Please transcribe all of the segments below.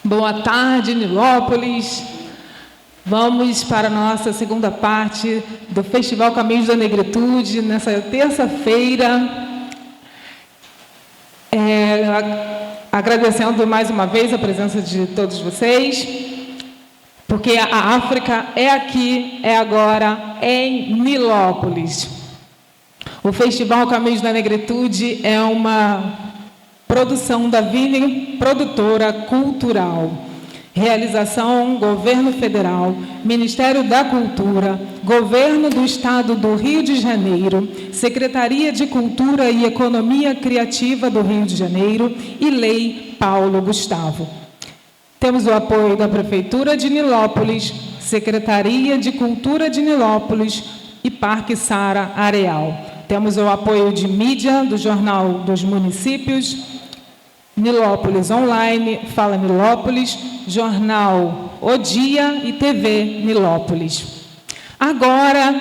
Boa tarde, Nilópolis. Vamos para a nossa segunda parte do Festival Caminhos da Negritude, nessa terça-feira. Agradecendo mais uma vez a presença de todos vocês, porque a África é aqui, é agora, é em Nilópolis. O Festival Caminhos da Negritude é uma produção da Vini Produtora Cultural. Realização: Governo Federal, Ministério da Cultura, Governo do Estado do Rio de Janeiro, Secretaria de Cultura e Economia Criativa do Rio de Janeiro e Lei Paulo Gustavo. Temos o apoio da Prefeitura de Nilópolis, Secretaria de Cultura de Nilópolis e Parque Sara Areal. Temos o apoio de mídia do Jornal dos Municípios, Nilópolis Online, Fala Nilópolis, Jornal O Dia e TV Nilópolis. Agora,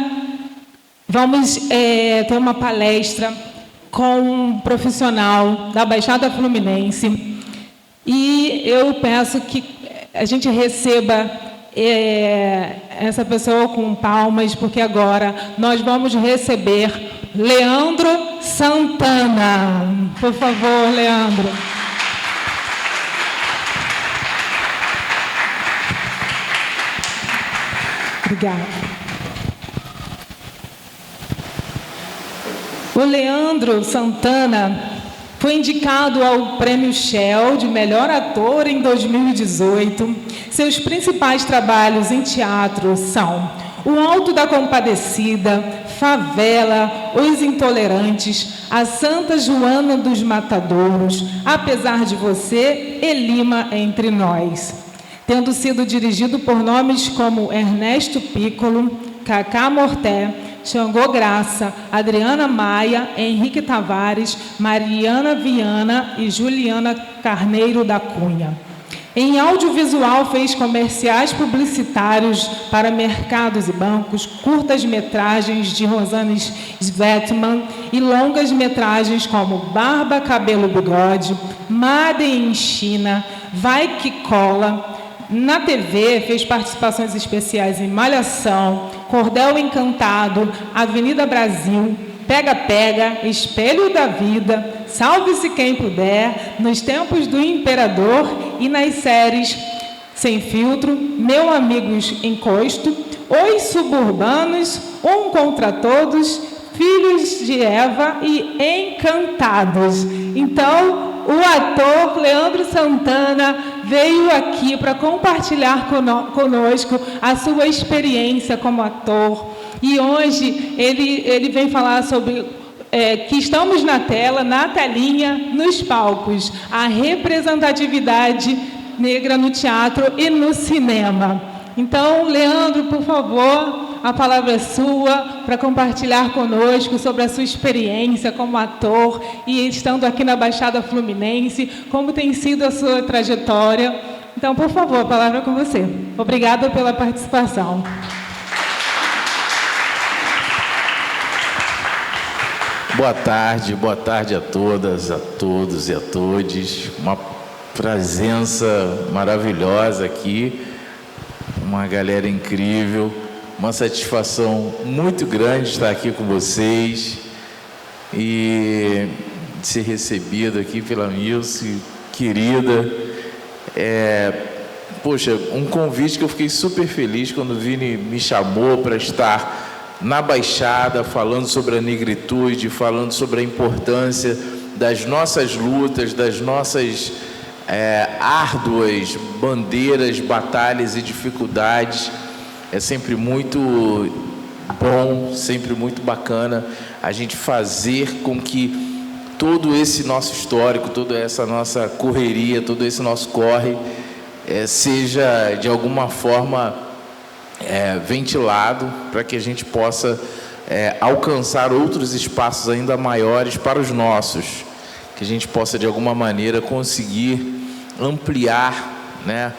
vamos ter uma palestra com um profissional da Baixada Fluminense e eu peço que a gente receba essa pessoa com palmas, porque agora nós vamos receber Leandro Santana. Por favor, Leandro. Obrigada. O Leandro Santana foi indicado ao Prêmio Shell de Melhor Ator em 2018. Seus principais trabalhos em teatro são O Alto da Compadecida, Favela, Os Intolerantes, A Santa Joana dos Matadouros, Apesar de Você e Lima Entre Nós, tendo sido dirigido por nomes como Ernesto Piccolo, Cacá Morté, Xangô Graça, Adriana Maia, Henrique Tavares, Mariana Viana e Juliana Carneiro da Cunha. Em audiovisual, fez comerciais publicitários para mercados e bancos, curtas-metragens de Rosane Svetman e longas-metragens como Barba, Cabelo, Bigode, Made in China, Vai Que Cola. Na TV, fez participações especiais em Malhação, Cordel Encantado, Avenida Brasil, Pega Pega, Espelho da Vida, Salve-se Quem Puder, Nos Tempos do Imperador e nas séries Sem Filtro, Meu Amigos Encosto, Os Suburbanos, Um Contra Todos, Filhos de Eva e Encantados. Então, o ator Leandro Santana veio aqui para compartilhar conosco a sua experiência como ator. E hoje ele vem falar sobre que estamos na tela, na telinha, nos palcos, a representatividade negra no teatro e no cinema. Então, Leandro, por favor, a palavra é sua para compartilhar conosco sobre a sua experiência como ator e estando aqui na Baixada Fluminense, como tem sido a sua trajetória. Então, por favor, a palavra é com você. Obrigada pela participação. Boa tarde a todas, a todos e a todes. Uma presença maravilhosa aqui, uma galera incrível, uma satisfação muito grande estar aqui com vocês e de ser recebido aqui pela Nilce, querida. Poxa, um convite que eu fiquei super feliz quando o Vini me chamou para estar na Baixada, falando sobre a negritude, falando sobre a importância das nossas lutas, das nossas árduas bandeiras, batalhas e dificuldades. É sempre muito bom, sempre muito bacana a gente fazer com que todo esse nosso histórico, toda essa nossa correria, todo esse nosso corre seja de alguma forma ventilado, para que a gente possa alcançar outros espaços ainda maiores para os nossos, que a gente possa de alguma maneira conseguir ampliar, né,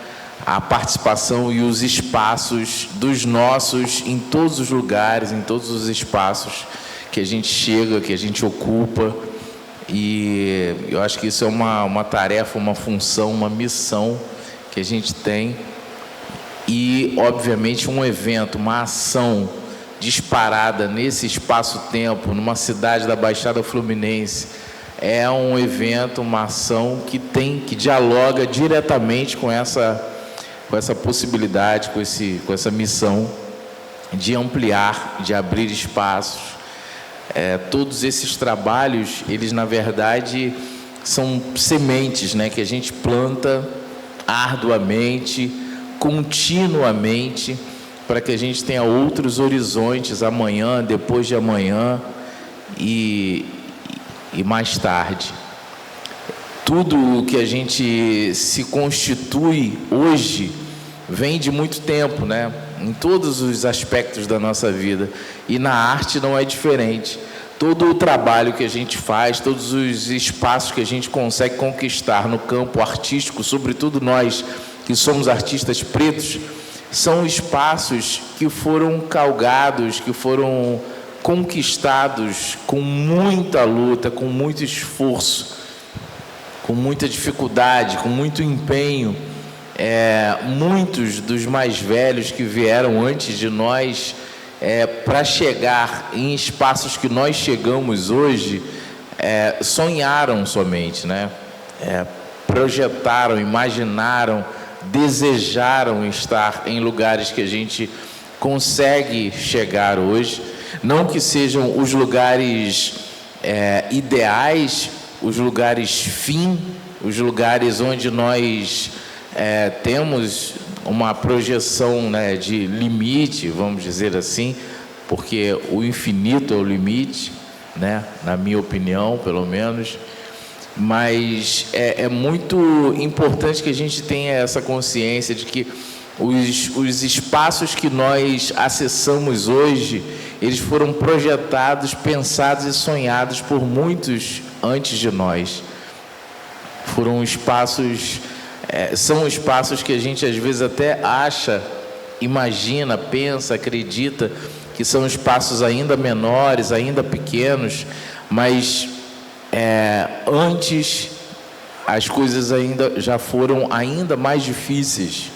a participação e os espaços dos nossos em todos os lugares, em todos os espaços que a gente chega, que a gente ocupa. E eu acho que isso é uma tarefa, uma função, uma missão que a gente tem e, obviamente, um evento, uma ação disparada nesse espaço-tempo, numa cidade da Baixada Fluminense, é um evento, uma ação que dialoga diretamente com essa possibilidade, com essa missão de ampliar, de abrir espaços. Todos esses trabalhos, eles na verdade são sementes, né, que a gente planta arduamente, continuamente, para que a gente tenha outros horizontes amanhã, depois de amanhã e mais tarde. Tudo o que a gente se constitui hoje vem de muito tempo, né? Em todos os aspectos da nossa vida. E na arte não é diferente. Todo o trabalho que a gente faz, todos os espaços que a gente consegue conquistar no campo artístico, sobretudo nós que somos artistas pretos, são espaços que foram calgados, que foram conquistados com muita luta, com muito esforço, com muita dificuldade, com muito empenho. Muitos dos mais velhos que vieram antes de nós, para chegar em espaços que nós chegamos hoje, sonharam somente, né? Projetaram, imaginaram, desejaram estar em lugares que a gente consegue chegar hoje. Não que sejam os lugares ideais, os lugares fim, os lugares onde nós temos uma projeção, né, de limite, vamos dizer assim, porque o infinito é o limite, né, na minha opinião, pelo menos. Mas é muito importante que a gente tenha essa consciência de que os espaços que nós acessamos hoje, eles foram projetados, pensados e sonhados por muitos antes de nós. Foram espaços, são espaços que a gente às vezes até acha, imagina, pensa, acredita que são espaços ainda menores, ainda pequenos, mas antes as coisas ainda já foram ainda mais difíceis.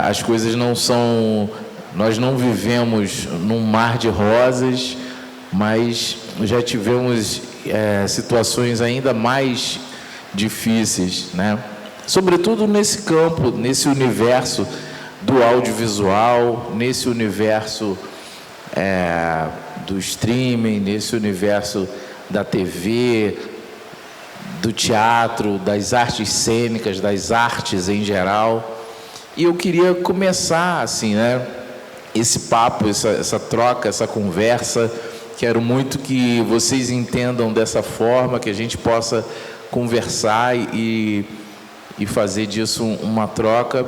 As coisas não são, nós não vivemos num mar de rosas, mas já tivemos situações ainda mais difíceis, né? Sobretudo nesse campo, nesse universo do audiovisual, nesse universo do streaming, nesse universo da TV, do teatro, das artes cênicas, das artes em geral. E eu queria começar assim, né, esse papo, essa troca, essa conversa. Quero muito que vocês entendam dessa forma, que a gente possa conversar e fazer disso uma troca.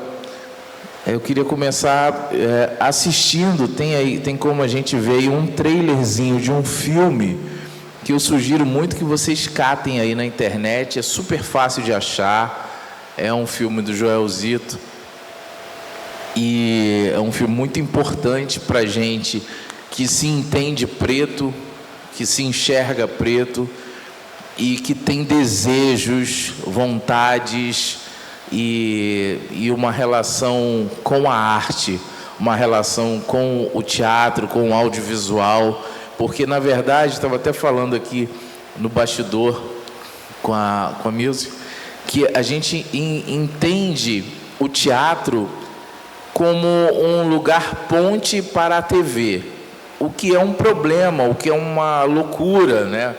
Eu queria começar assistindo, tem como a gente ver aí um trailerzinho de um filme que eu sugiro muito que vocês catem aí na internet, é super fácil de achar, é um filme do Joel Zito, e é um filme muito importante para gente que se entende preto, que se enxerga preto e que tem desejos, vontades e uma relação com a arte, uma relação com o teatro, com o audiovisual, porque na verdade, estava até falando aqui no bastidor com a Music, que a gente entende o teatro como um lugar ponte para a TV, o que é um problema, o que é uma loucura, né?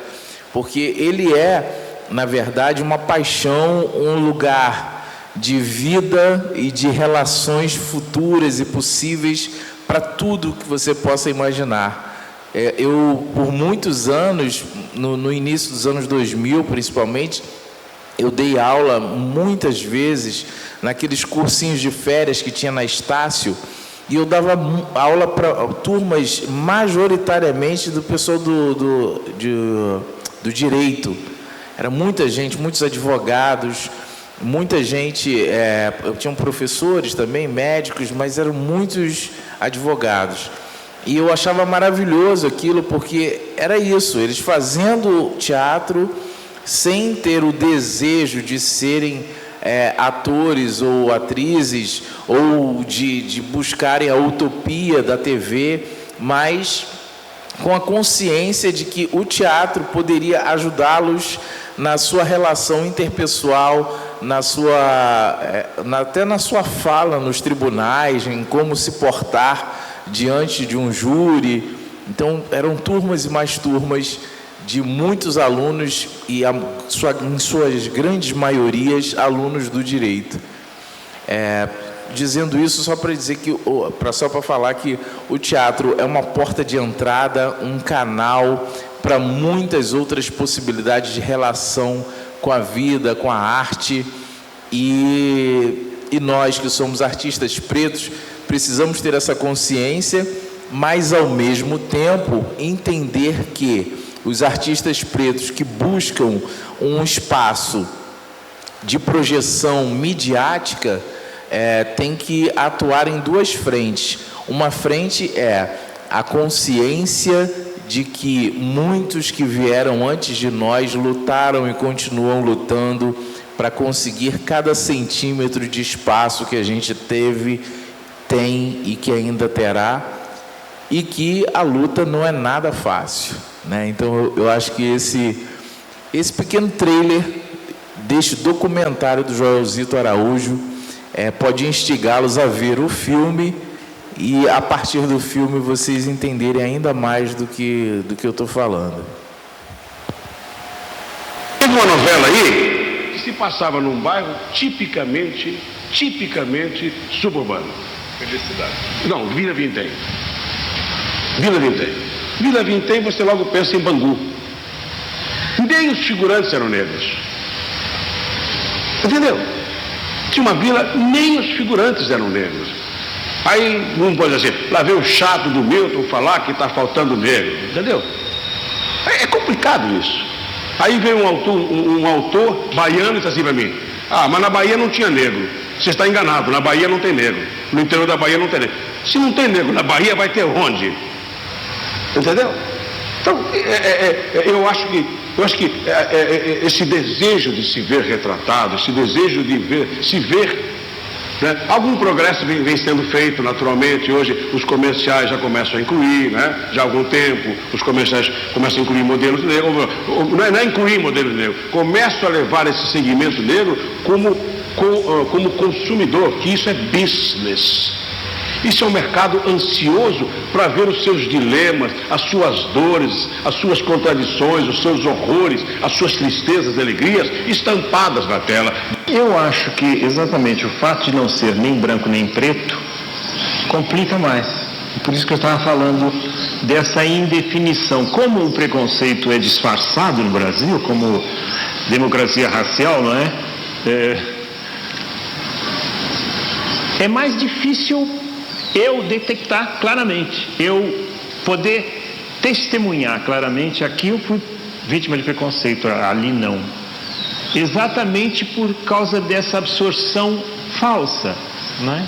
Porque ele é, na verdade, uma paixão, um lugar de vida e de relações futuras e possíveis para tudo que você possa imaginar. Eu, por muitos anos, no início dos anos 2000, principalmente, eu dei aula muitas vezes naqueles cursinhos de férias que tinha na Estácio, e eu dava aula para turmas majoritariamente do pessoal do direito. Era muita gente, muitos advogados, muita gente, tinham professores também, médicos, mas eram muitos advogados. E eu achava maravilhoso aquilo, porque era isso, eles fazendo teatro sem ter o desejo de serem atores ou atrizes, ou de buscarem a utopia da TV, mas com a consciência de que o teatro poderia ajudá-los na sua relação interpessoal, até na sua fala nos tribunais, em como se portar diante de um júri. Então, eram turmas e mais turmas de muitos alunos e, em suas grandes maiorias, alunos do direito. Dizendo isso só para dizer que, só para falar que o teatro é uma porta de entrada, um canal para muitas outras possibilidades de relação com a vida, com a arte, e nós que somos artistas pretos precisamos ter essa consciência, mas ao mesmo tempo entender que os artistas pretos que buscam um espaço de projeção midiática têm que atuar em duas frentes. Uma frente é a consciência de que muitos que vieram antes de nós lutaram e continuam lutando para conseguir cada centímetro de espaço que a gente teve, tem e que ainda terá, e que a luta não é nada fácil, né? Então eu acho que esse pequeno trailer deste documentário do Joelzito Araújo pode instigá-los a ver o filme e, a partir do filme, vocês entenderem ainda mais do que eu estou falando. Teve uma novela aí que se passava num bairro tipicamente suburbano. Felicidade. Não, Vila Vintém. Vila Vintém, você logo pensa em Bangu. Nem os figurantes eram negros. Entendeu? Tinha uma vila, nem os figurantes eram negros. Aí, um pode dizer assim, lá vem o chato do Milton falar que está faltando negro. Entendeu? É complicado isso. Aí vem um autor baiano e diz assim para mim, mas na Bahia não tinha negro. Você está enganado, na Bahia não tem negro. No interior da Bahia não tem negro. Se não tem negro na Bahia, vai ter onde? Entendeu? Então, eu acho que esse desejo de se ver retratado, esse desejo de se ver, né? Algum progresso vem sendo feito naturalmente. Hoje os comerciais já começam a incluir, né? Já há algum tempo os comerciais começam a incluir modelos negros, não é incluir modelos negros, começam a levar esse segmento negro como consumidor, que isso é business. Isso é um mercado ansioso para ver os seus dilemas, as suas dores, as suas contradições, os seus horrores, as suas tristezas e alegrias estampadas na tela. Eu acho que exatamente o fato de não ser nem branco nem preto complica mais. Por isso que eu estava falando dessa indefinição. Como o preconceito é disfarçado no Brasil, como democracia racial, não é? É mais difícil eu detectar claramente, eu poder testemunhar claramente, aqui eu fui vítima de preconceito, ali não. Exatamente por causa dessa absorção falsa, né?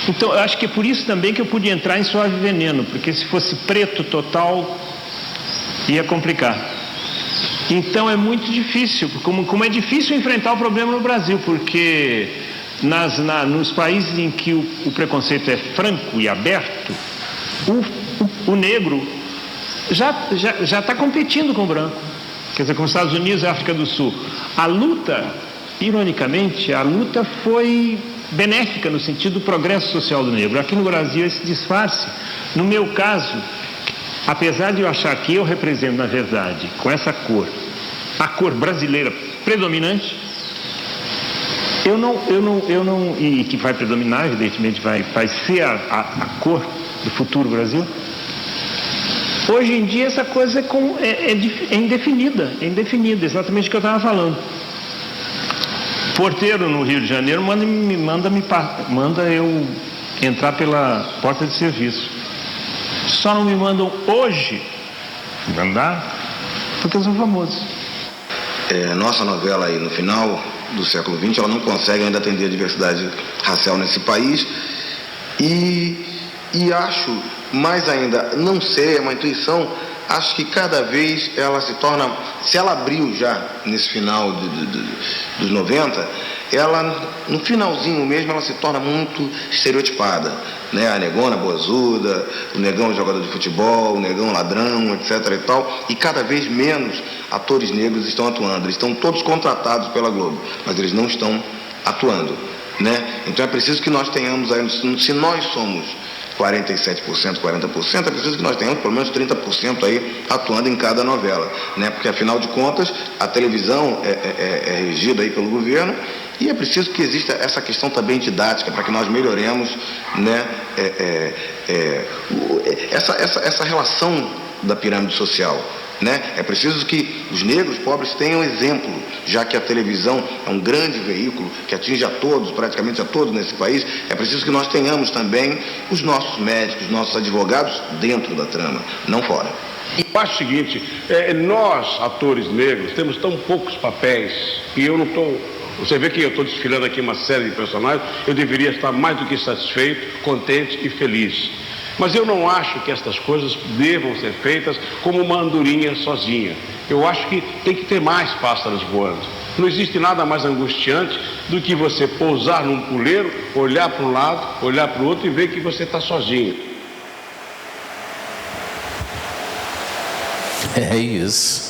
Então, eu acho que é por isso também que eu pude entrar em Suave Veneno, porque se fosse preto total, ia complicar. Então, é muito difícil, como é difícil enfrentar o problema no Brasil, porque nos países em que o preconceito é franco e aberto, o negro já está competindo com o branco. Quer dizer, como os Estados Unidos e a África do Sul. A luta, ironicamente, foi benéfica no sentido do progresso social do negro. Aqui no Brasil, esse disfarce. No meu caso, apesar de eu achar que eu represento, na verdade, com essa cor, a cor brasileira predominante, eu não, e que vai predominar, evidentemente vai ser a cor do futuro Brasil. Hoje em dia essa coisa é indefinida, exatamente o que eu estava falando. Porteiro no Rio de Janeiro manda eu entrar pela porta de serviço. Só não me mandam hoje andar porque eu sou famoso. Nossa novela aí no final do século XX, ela não consegue ainda atender a diversidade racial nesse país e acho, mais ainda, não sei, é uma intuição, acho que cada vez ela se ela abriu já nesse final dos 90, ela, no finalzinho mesmo, ela se torna muito estereotipada, né? A negona boazuda, o negão jogador de futebol, o negão ladrão, etc. e tal, e cada vez menos atores negros estão atuando. Eles estão todos contratados pela Globo, mas eles não estão atuando, né? Então é preciso que nós tenhamos aí, se nós somos 47%, 40%, é preciso que nós tenhamos pelo menos 30% aí atuando em cada novela, né? Porque afinal de contas a televisão é regida aí pelo governo, e é preciso que exista essa questão também didática para que nós melhoremos, né? Essa relação da pirâmide social, né? É preciso que os negros pobres tenham exemplo, já que a televisão é um grande veículo que atinge a todos, praticamente a todos nesse país. É preciso que nós tenhamos também os nossos médicos, os nossos advogados dentro da trama, não fora. Eu acho o seguinte, nós, atores negros, temos tão poucos papéis, e eu não estou... Você vê que eu estou desfilando aqui uma série de personagens, eu deveria estar mais do que satisfeito, contente e feliz. Mas eu não acho que estas coisas devam ser feitas como uma andorinha sozinha. Eu acho que tem que ter mais pássaros voando. Não existe nada mais angustiante do que você pousar num puleiro, olhar para um lado, olhar para o outro e ver que você está sozinho. É isso.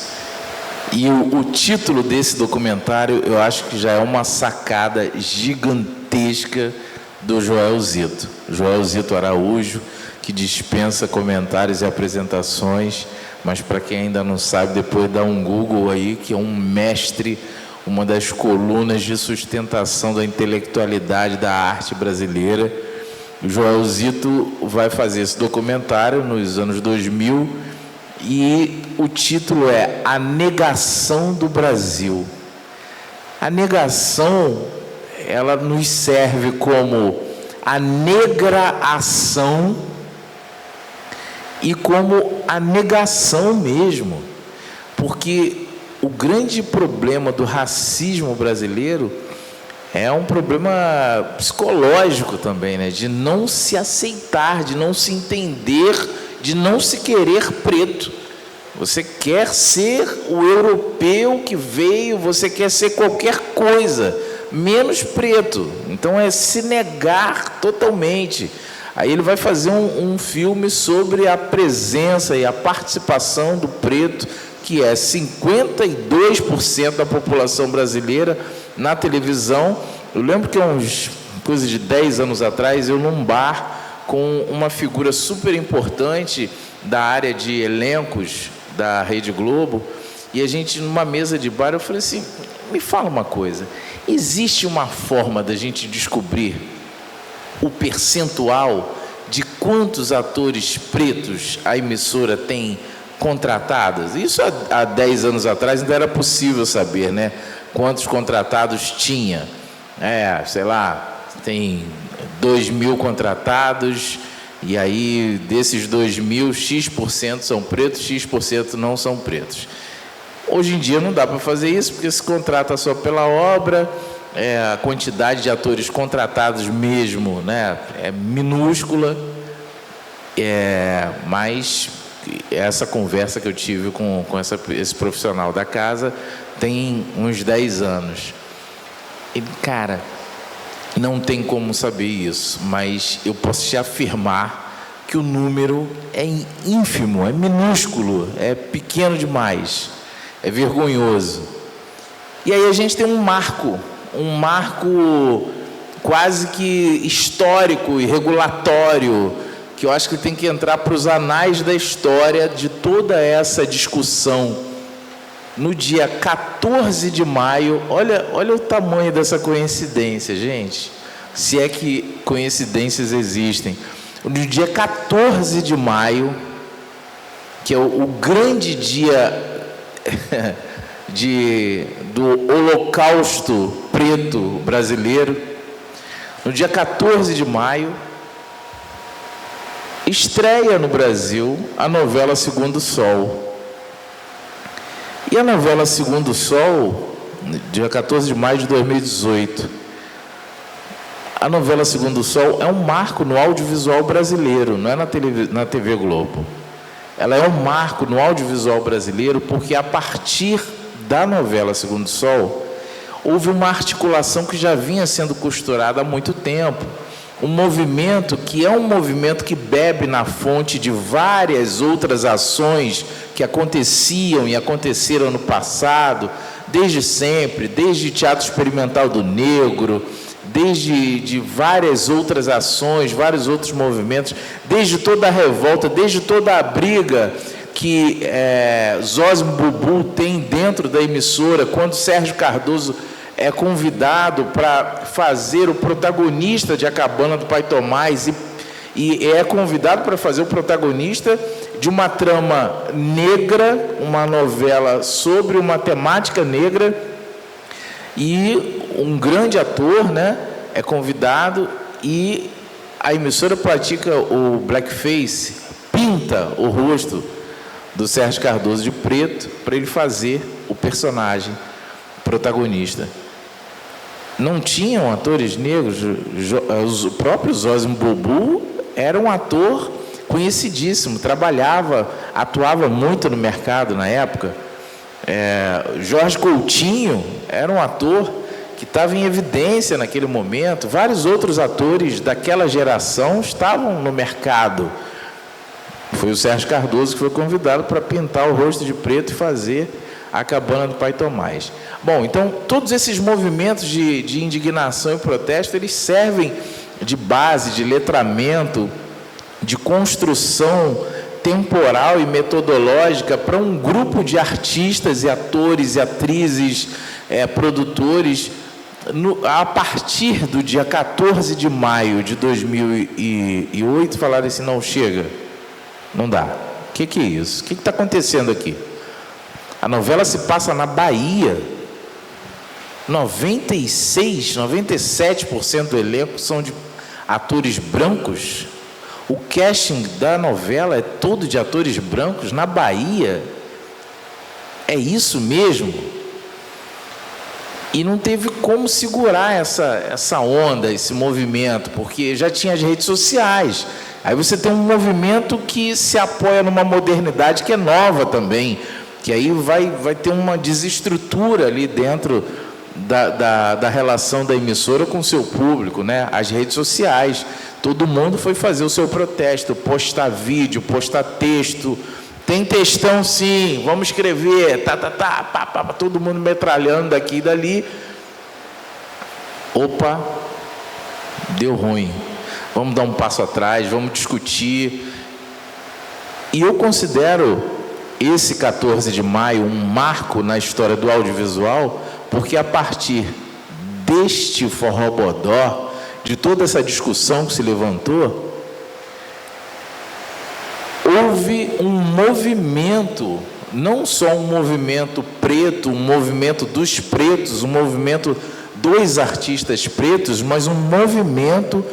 E o título desse documentário, eu acho que já é uma sacada gigantesca do Joel Zito. Joel Zito Araújo, que dispensa comentários e apresentações, mas para quem ainda não sabe, depois dá um Google aí, que é um mestre, uma das colunas de sustentação da intelectualidade da arte brasileira. O Joel Zito vai fazer esse documentário nos anos 2000 e o título é A Negação do Brasil. A negação, ela nos serve como a negra ação e como a negação mesmo, porque o grande problema do racismo brasileiro é um problema psicológico também, né? De não se aceitar, de não se entender, de não se querer preto. Você quer ser o europeu que veio, você quer ser qualquer coisa, menos preto. Então é se negar totalmente. Aí ele vai fazer um filme sobre a presença e a participação do preto, que é 52% da população brasileira na televisão. Eu lembro que coisa de 10 anos atrás, eu num bar com uma figura super importante da área de elencos da Rede Globo, e a gente numa mesa de bar, eu falei assim, me fala uma coisa, existe uma forma da gente descobrir o percentual de quantos atores pretos a emissora tem contratados? Isso há 10 anos atrás ainda era possível saber, né? Quantos contratados tinha? Sei lá, tem 2.000 contratados, e aí desses 2.000, X% são pretos, X% não são pretos. Hoje em dia não dá para fazer isso, porque se contrata só pela obra, a quantidade de atores contratados mesmo, né, é minúscula, mas essa conversa que eu tive com esse profissional da casa tem uns 10 anos. E, cara, não tem como saber isso, mas eu posso te afirmar que o número é ínfimo, é minúsculo, é pequeno demais, é vergonhoso. E aí a gente tem um marco quase que histórico e regulatório, que eu acho que tem que entrar para os anais da história de toda essa discussão. No dia 14 de maio, olha o tamanho dessa coincidência, gente, se é que coincidências existem. No dia 14 de maio, que é o grande dia do Holocausto preto brasileiro, no dia 14 de maio, estreia no Brasil a novela Segundo Sol. E a novela Segundo Sol, dia 14 de maio de 2018, a novela Segundo Sol é um marco no audiovisual brasileiro, não é na TV Globo. Ela é um marco no audiovisual brasileiro porque a partir da novela Segundo Sol, houve uma articulação que já vinha sendo costurada há muito tempo. Um movimento que é um movimento que bebe na fonte de várias outras ações que aconteciam e aconteceram no passado, desde sempre, desde Teatro Experimental do Negro, desde várias outras ações, vários outros movimentos, desde toda a revolta, desde toda a briga que Zósimo Bubu tem dentro da emissora, quando Sérgio Cardoso é convidado para fazer o protagonista de A Cabana do Pai Tomás e é convidado para fazer o protagonista de uma trama negra, uma novela sobre uma temática negra, e um grande ator, né, é convidado e a emissora pratica o blackface, pinta o rosto do Sérgio Cardoso de preto para ele fazer o personagem protagonista. Não tinham atores negros. O próprio Zósimo Bubu era um ator conhecidíssimo, atuava muito no mercado na época. Jorge Coutinho era um ator que estava em evidência naquele momento. Vários outros atores daquela geração estavam no mercado. Foi o Sérgio Cardoso que foi convidado para pintar o rosto de preto e fazer A Cabana do Pai Tomás. Bom, então, todos esses movimentos de indignação e protesto, eles servem de base, de letramento, de construção temporal e metodológica para um grupo de artistas e atores e atrizes, produtores, a partir do dia 14 de maio de 2008, falaram assim, não, chega, não dá. O que é isso? O que está acontecendo aqui? A novela se passa na Bahia. 97% do elenco são de atores brancos. O casting da novela é todo de atores brancos na Bahia. É isso mesmo? E não teve como segurar essa onda, esse movimento, porque já tinha as redes sociais. Aí você tem um movimento que se apoia numa modernidade que é nova também, que aí vai ter uma desestrutura ali dentro da relação da emissora com o seu público, né? As redes sociais, todo mundo foi fazer o seu protesto, postar vídeo, postar texto. Tem textão sim, vamos escrever, todo mundo metralhando daqui e dali. Opa, deu ruim, vamos dar um passo atrás, vamos discutir. E eu considero esse 14 de maio um marco na história do audiovisual, porque a partir deste forró-bodó, de toda essa discussão que se levantou, houve um movimento, não só um movimento preto, um movimento dos pretos, um movimento dos artistas pretos, mas um movimento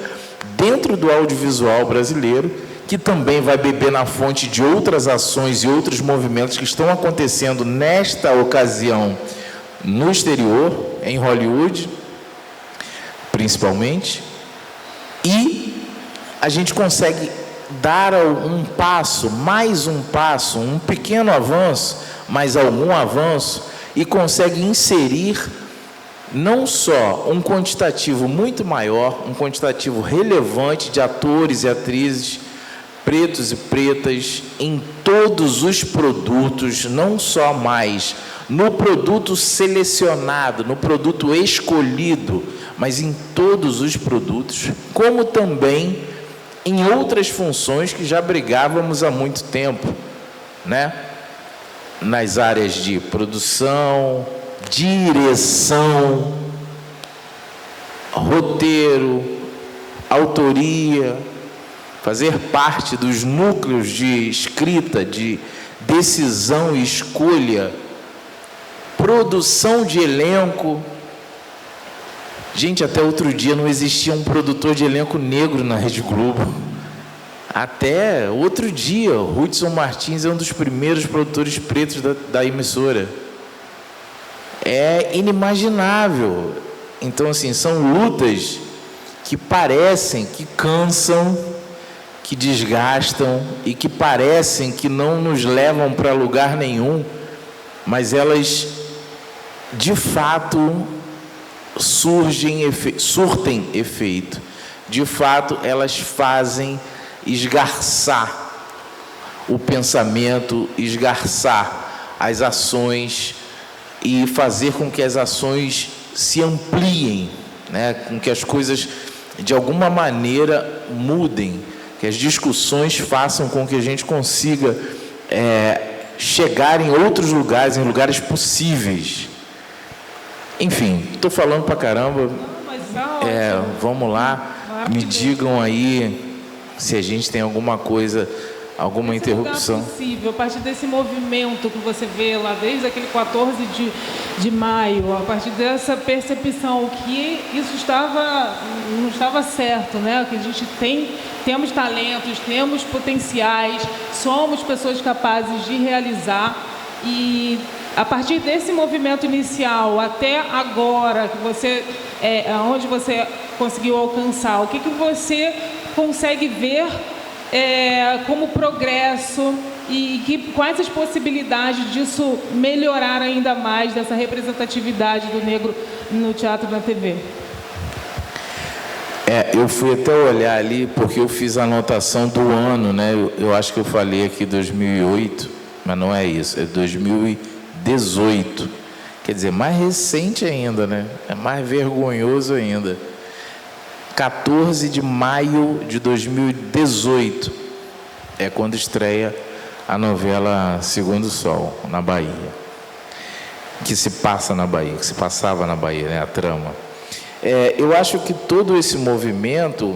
dentro do audiovisual brasileiro, que também vai beber na fonte de outras ações e outros movimentos que estão acontecendo nesta ocasião no exterior, em Hollywood, principalmente, e a gente consegue dar um passo, um pequeno avanço, mas algum avanço, e consegue inserir não só um quantitativo muito maior, um quantitativo relevante de atores e atrizes pretos e pretas em todos os produtos, não só mais no produto selecionado, no produto escolhido, mas em todos os produtos, como também em outras funções que já brigávamos há muito tempo, né? Nas áreas de produção, direção, roteiro, autoria, fazer parte dos núcleos de escrita, de decisão e escolha, produção de elenco. Gente, até outro dia não existia um produtor de elenco negro na Rede Globo. Até outro dia, o Hudson Martins é um dos primeiros produtores pretos da emissora. É inimaginável. Então, assim, são lutas que parecem, que cansam, que desgastam e que parecem que não nos levam para lugar nenhum, mas elas, de fato, surtem efeito. De fato, elas fazem esgarçar o pensamento, esgarçar as ações e fazer com que as ações se ampliem, né? Com que as coisas, de alguma maneira, mudem, que as discussões façam com que a gente consiga chegar em outros lugares, em lugares possíveis. Enfim, estou falando pra caramba. Vamos lá, me digam aí se a gente tem alguma coisa, alguma interrupção. Possível, a partir desse movimento que você vê lá desde aquele 14 de maio, a partir dessa percepção que isso não estava certo, né? Que a gente temos talentos, temos potenciais, somos pessoas capazes de realizar, e a partir desse movimento inicial até agora, que você onde você conseguiu alcançar, o que você consegue ver como progresso e quais as possibilidades disso melhorar ainda mais, dessa representatividade do negro no teatro e na TV? Eu fui até olhar ali, porque eu fiz a anotação do ano, né? Eu acho que eu falei aqui 2008, mas não é isso, é 2018. Quer dizer, mais recente ainda, né? É mais vergonhoso ainda. 14 de maio de 2018 é quando estreia a novela Segundo Sol, na Bahia. Que se passa na Bahia, que se passava na Bahia, né? A trama. Eu acho que todo esse movimento,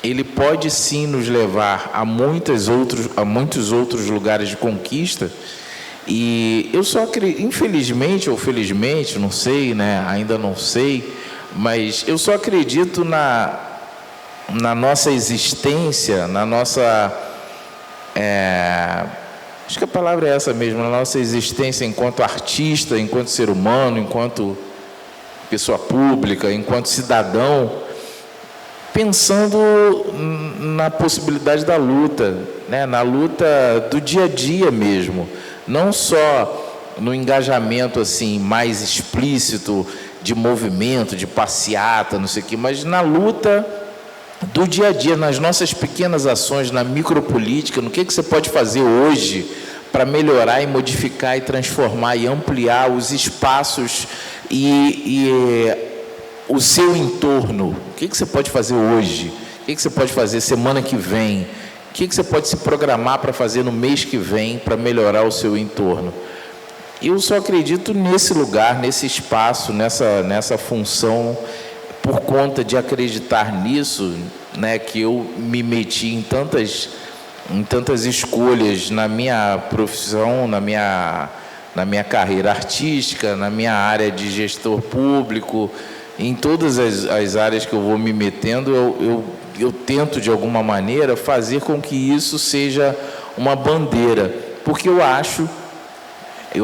ele pode sim nos levar a muitos outros lugares de conquista. E eu só acredito, infelizmente ou felizmente, não sei, né? Ainda não sei, mas eu só acredito na nossa existência, na nossa... acho que a palavra é essa mesmo, na nossa existência enquanto artista, enquanto ser humano, enquanto pessoa pública, enquanto cidadão, pensando na possibilidade da luta, né? Na luta do dia a dia mesmo, não só no engajamento assim mais explícito de movimento, de passeata, não sei o quê, mas na luta do dia a dia, nas nossas pequenas ações, na micropolítica, no que você pode fazer hoje para melhorar e modificar e transformar e ampliar os espaços e o seu entorno. O que você pode fazer hoje? O que você pode fazer semana que vem? O que você pode se programar para fazer no mês que vem para melhorar o seu entorno? Eu só acredito nesse lugar, nesse espaço, nessa função, por conta de acreditar nisso, né, que eu me meti em tantas escolhas na minha profissão, na minha carreira artística, na minha área de gestor público, em todas as áreas que eu vou me metendo, eu tento de alguma maneira fazer com que isso seja uma bandeira, porque eu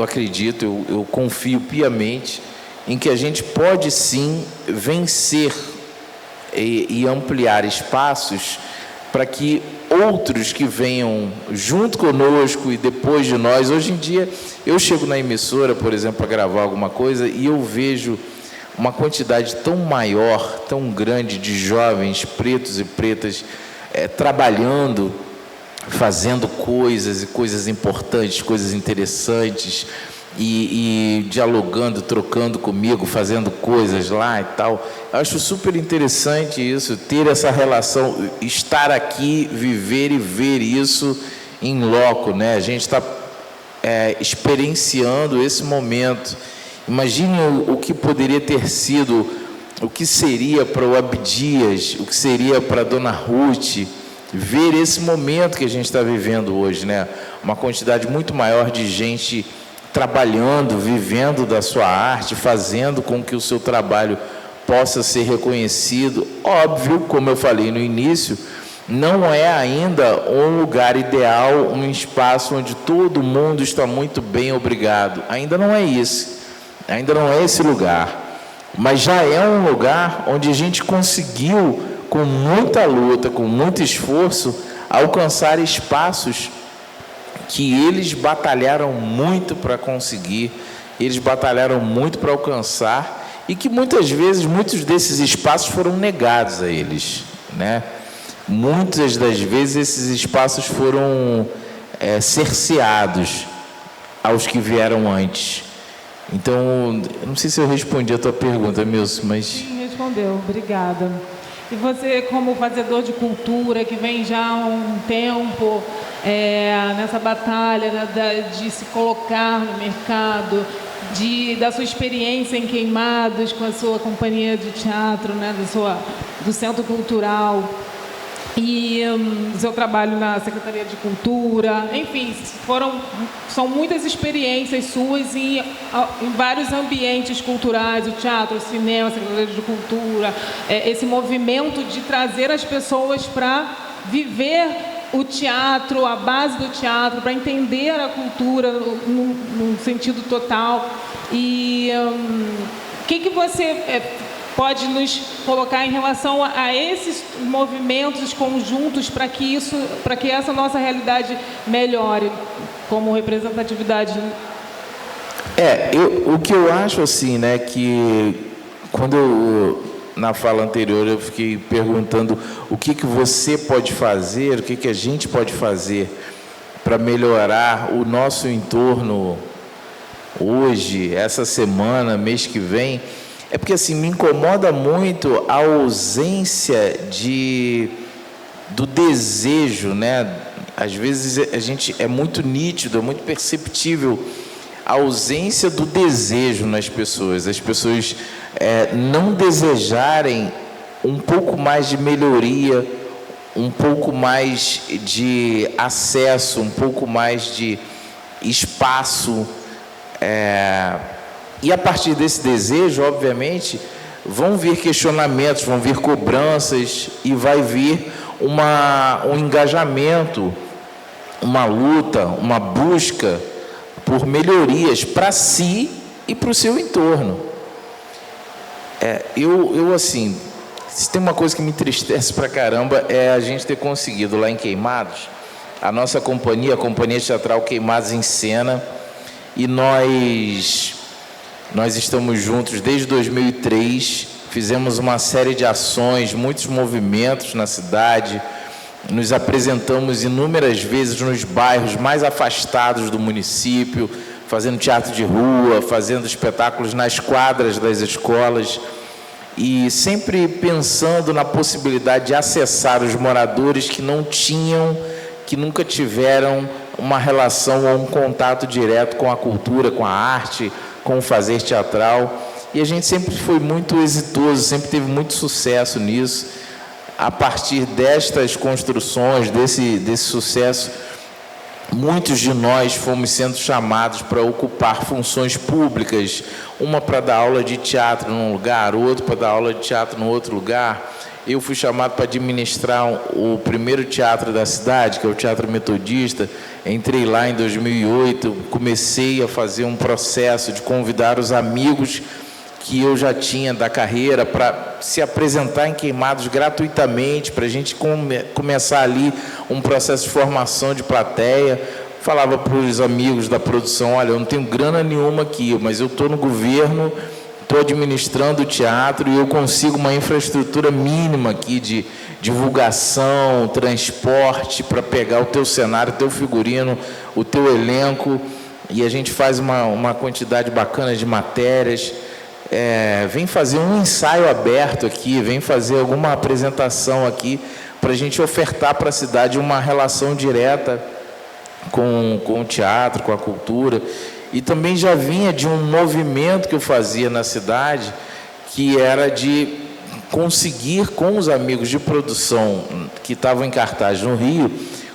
acredito, eu confio piamente em que a gente pode sim vencer e ampliar espaços para que outros que venham junto conosco e depois de nós. Hoje em dia, eu chego na emissora, por exemplo, para gravar alguma coisa, e eu vejo uma quantidade tão maior, tão grande de jovens pretos e pretas trabalhando, fazendo coisas e coisas importantes, coisas interessantes, e dialogando, trocando comigo, fazendo coisas lá e tal. Eu acho super interessante isso, ter essa relação, estar aqui, viver e ver isso em loco, né? A gente está experienciando esse momento. Imagine o que poderia ter sido, o que seria para o Abdias, o que seria para a Dona Ruth, ver esse momento que a gente está vivendo hoje, né? Uma quantidade muito maior de gente trabalhando, vivendo da sua arte, fazendo com que o seu trabalho possa ser reconhecido. Óbvio, como eu falei no início, não é ainda um lugar ideal, um espaço onde todo mundo está muito bem, obrigado. Ainda não é isso, ainda não é esse lugar, mas já é um lugar onde a gente conseguiu, com muita luta, com muito esforço, alcançar espaços que eles batalharam muito para conseguir, eles batalharam muito para alcançar, e que muitas vezes, muitos desses espaços foram negados a eles, né? Muitas das vezes esses espaços foram cerceados aos que vieram antes. Então, eu não sei se eu respondi a tua pergunta, Milson, mas... Sim, respondeu. Obrigada. E você, como fazedor de cultura, que vem já há um tempo nessa batalha, né, de se colocar no mercado, da sua experiência em Queimados com a sua companhia de teatro, né, do Centro Cultural, e do seu trabalho na Secretaria de Cultura, enfim, são muitas experiências suas em vários ambientes culturais, o teatro, o cinema, a Secretaria de Cultura, esse movimento de trazer as pessoas para viver o teatro, a base do teatro, para entender a cultura no sentido total. E o que você pode nos colocar em relação a esses movimentos conjuntos para que essa nossa realidade melhore como representatividade? O que eu acho assim, né, que na fala anterior eu fiquei perguntando o que você pode fazer, o que a gente pode fazer para melhorar o nosso entorno hoje, essa semana, mês que vem. É porque assim, me incomoda muito a ausência do desejo, né? Às vezes é muito nítido, é muito perceptível a ausência do desejo nas pessoas. As pessoas não desejarem um pouco mais de melhoria, um pouco mais de acesso, um pouco mais de espaço. E a partir desse desejo, obviamente, vão vir questionamentos, vão vir cobranças e vai vir um engajamento, uma luta, uma busca por melhorias para si e para o seu entorno. Assim, se tem uma coisa que me entristece pra caramba é a gente ter conseguido lá em Queimados, a nossa companhia, a Companhia Teatral Queimados em Cena, e nós estamos juntos desde 2003, fizemos uma série de ações, muitos movimentos na cidade, nos apresentamos inúmeras vezes nos bairros mais afastados do município, fazendo teatro de rua, fazendo espetáculos nas quadras das escolas, e sempre pensando na possibilidade de acessar os moradores que nunca tiveram uma relação ou um contato direto com a cultura, com a arte, com o fazer teatral, e a gente sempre foi muito exitoso, sempre teve muito sucesso nisso. A partir destas construções, desse sucesso, muitos de nós fomos sendo chamados para ocupar funções públicas, uma para dar aula de teatro num lugar, outro para dar aula de teatro no outro lugar. Eu fui chamado para administrar o primeiro teatro da cidade, que é o Teatro Metodista. Entrei lá em 2008, comecei a fazer um processo de convidar os amigos que eu já tinha da carreira para se apresentar em Queimados gratuitamente, para a gente começar ali um processo de formação de plateia. Falava para os amigos da produção: olha, eu não tenho grana nenhuma aqui, mas eu estou no governo, estou administrando o teatro e eu consigo uma infraestrutura mínima aqui de divulgação, transporte, para pegar o teu cenário, o teu figurino, o teu elenco, e a gente faz uma quantidade bacana de matérias. Vem fazer um ensaio aberto aqui, vem fazer alguma apresentação aqui, para a gente ofertar para a cidade uma relação direta com o teatro, com a cultura. E também já vinha de um movimento que eu fazia na cidade, que era de conseguir, com os amigos de produção que estavam em cartaz no Rio,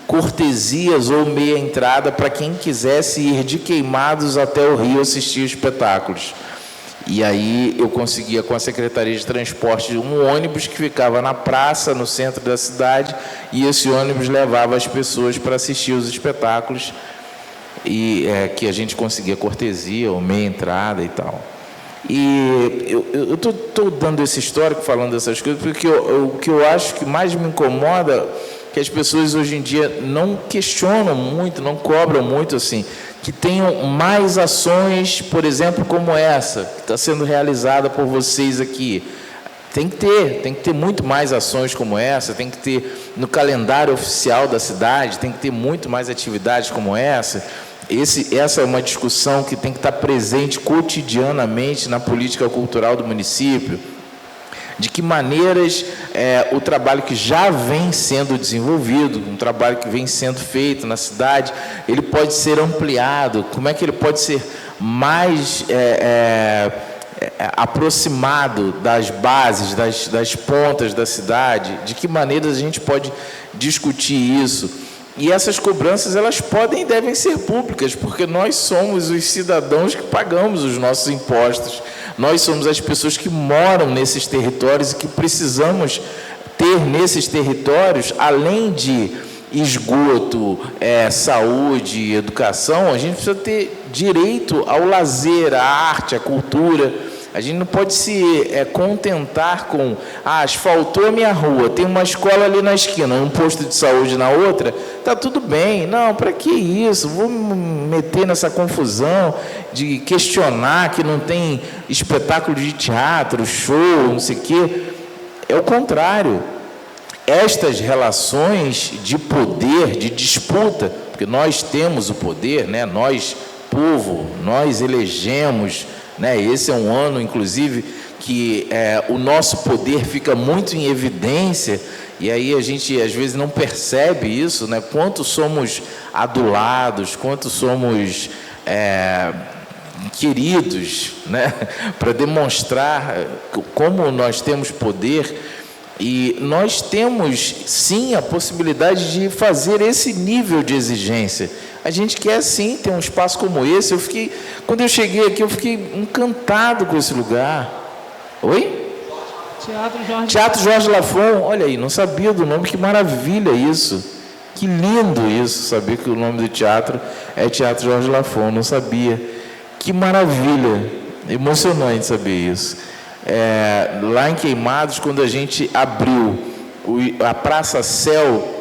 cortesias ou meia entrada para quem quisesse ir de Queimados até o Rio assistir espetáculos. E aí eu conseguia, com a Secretaria de Transporte, um ônibus que ficava na praça, no centro da cidade, e esse ônibus levava as pessoas para assistir os espetáculos, e que a gente conseguia cortesia ou meia entrada e tal. E eu estou dando esse histórico, falando dessas coisas, porque o que eu acho que mais me incomoda é que as pessoas hoje em dia não questionam muito, não cobram muito assim. que tenham mais ações, por exemplo, como essa, que está sendo realizada por vocês aqui. Tem que ter muito mais ações como essa, tem que ter no calendário oficial da cidade, tem que ter muito mais atividades como essa. Essa é uma discussão que tem que estar presente cotidianamente na política cultural do município. De que maneiras o trabalho que já vem sendo desenvolvido, um trabalho que vem sendo feito na cidade, ele pode ser ampliado, como é que ele pode ser mais aproximado das bases, das pontas da cidade, de que maneiras a gente pode discutir isso. E essas cobranças, elas podem e devem ser públicas, porque nós somos os cidadãos que pagamos os nossos impostos, nós somos as pessoas que moram nesses territórios e que precisamos ter nesses territórios, além de esgoto, saúde, educação, a gente precisa ter direito ao lazer, à arte, à cultura. A gente não pode se contentar com, asfaltou a minha rua, tem uma escola ali na esquina, um posto de saúde na outra, está tudo bem. Não, para que isso? Vou me meter nessa confusão de questionar que não tem espetáculo de teatro, show, não sei o quê. É o contrário. Estas relações de poder, de disputa, porque nós temos o poder, né? Nós, povo, nós elegemos, né? Esse é um ano, inclusive, que o nosso poder fica muito em evidência, e aí a gente, às vezes, não percebe isso, né? Quanto somos adulados, quanto somos queridos, né? Para demonstrar como nós temos poder. E nós temos, sim, a possibilidade de fazer esse nível de exigência. A gente quer, sim, ter um espaço como esse. Quando eu cheguei aqui, eu fiquei encantado com esse lugar. Oi? Teatro Jorge Lafon. Olha aí, não sabia do nome, que maravilha isso. Que lindo isso, saber que o nome do teatro é Teatro Jorge Lafon, não sabia. Que maravilha, emocionante saber isso. Lá em Queimados, quando a gente abriu a Praça Céu,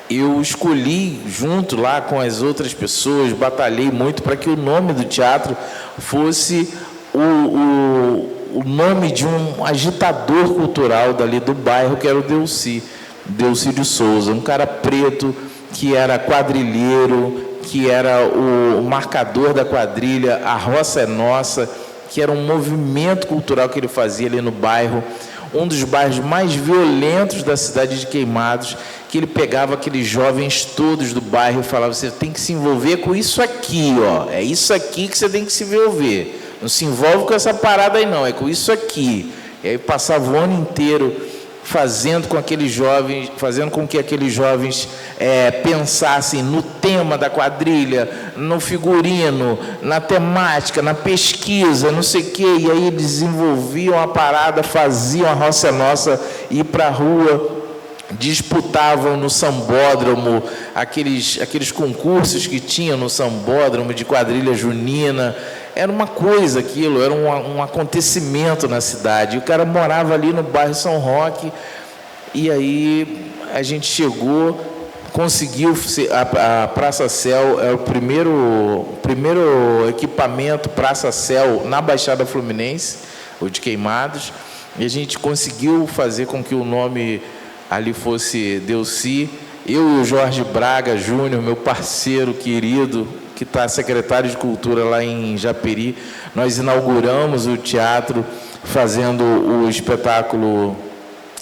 eu escolhi, junto lá com as outras pessoas, batalhei muito para que o nome do teatro fosse o nome de um agitador cultural dali do bairro, que era o Delci de Souza, um cara preto que era quadrilheiro, que era o marcador da quadrilha, a Roça é Nossa, que era um movimento cultural que ele fazia ali no bairro, um dos bairros mais violentos da cidade de Queimados, que ele pegava aqueles jovens todos do bairro e falava: você tem que se envolver com isso aqui, ó, é isso aqui que você tem que se envolver, não se envolve com essa parada aí não, é com isso aqui. E aí passava o ano inteiro fazendo com que aqueles jovens pensassem no tema da quadrilha, no figurino, na temática, na pesquisa, não sei o quê, e aí eles desenvolviam a parada, faziam a Roça Nossa ir para a rua, disputavam no sambódromo, aqueles concursos que tinham no sambódromo de quadrilha junina. Era uma coisa aquilo, era um acontecimento na cidade. E o cara morava ali no bairro São Roque, e aí a gente chegou, conseguiu, a Praça Céu é o primeiro equipamento Praça Céu na Baixada Fluminense, o de Queimados, e a gente conseguiu fazer com que o nome ali fosse Delci. Eu e o Jorge Braga Júnior, meu parceiro querido, que está secretário de Cultura lá em Japeri, nós inauguramos o teatro fazendo o espetáculo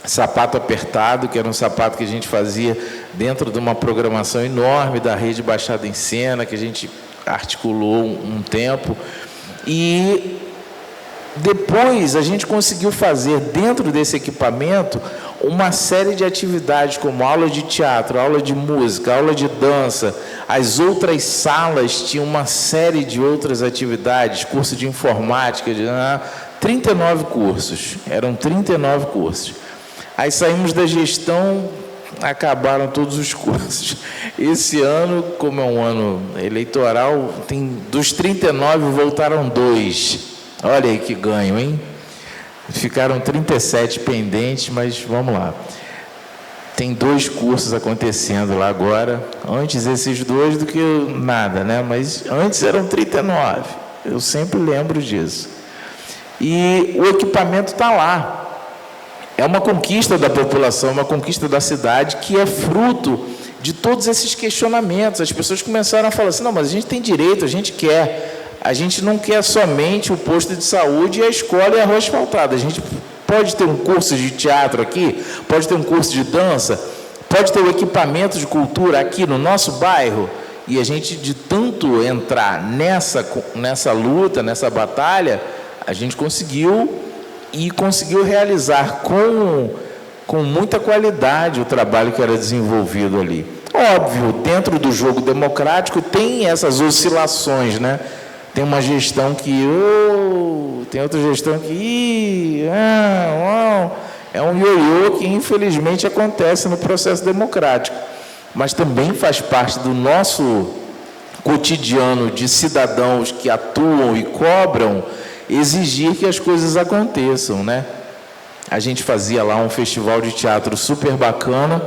Sapato Apertado, que era um sapato que a gente fazia dentro de uma programação enorme da Rede Baixada em Cena, que a gente articulou um tempo. E depois a gente conseguiu fazer dentro desse equipamento uma série de atividades, como aula de teatro, aula de música, aula de dança. As outras salas tinham uma série de outras atividades, curso de informática, 39 cursos, eram 39 cursos. Aí saímos da gestão, acabaram todos os cursos. Esse ano, como é um ano eleitoral, dos 39 voltaram 2. Olha aí que ganho, hein? Ficaram 37 pendentes, mas vamos lá. Tem 2 cursos acontecendo lá agora, antes esses 2 do que nada, né? Mas antes eram 39, eu sempre lembro disso. E o equipamento está lá. É uma conquista da população, uma conquista da cidade, que é fruto de todos esses questionamentos. As pessoas começaram a falar assim, não, mas a gente tem direito, a gente quer. A gente não quer somente o posto de saúde e a escola e a rua asfaltada. A gente pode ter um curso de teatro aqui, pode ter um curso de dança, pode ter um equipamento de cultura aqui no nosso bairro. E a gente, de tanto entrar nessa luta, nessa batalha, a gente conseguiu realizar com muita qualidade o trabalho que era desenvolvido ali. Óbvio, dentro do jogo democrático tem essas oscilações, né? Tem uma gestão que... tem outra gestão que... é um ioiô que, infelizmente, acontece no processo democrático. Mas também faz parte do nosso cotidiano de cidadãos que atuam e cobram exigir que as coisas aconteçam, né? A gente fazia lá um festival de teatro super bacana,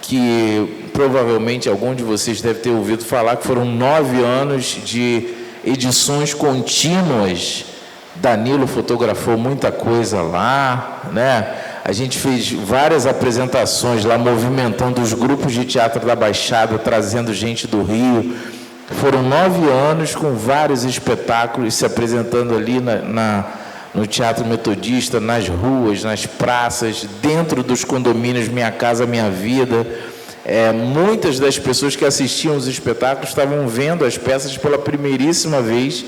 que provavelmente algum de vocês deve ter ouvido falar, que foram 9 anos de edições contínuas. Danilo fotografou muita coisa lá, né? A gente fez várias apresentações lá, movimentando os grupos de teatro da Baixada, trazendo gente do Rio. Foram 9 anos com vários espetáculos se apresentando ali no Teatro Metodista, nas ruas, nas praças, dentro dos condomínios Minha Casa Minha Vida. Muitas das pessoas que assistiam os espetáculos estavam vendo as peças pela primeiríssima vez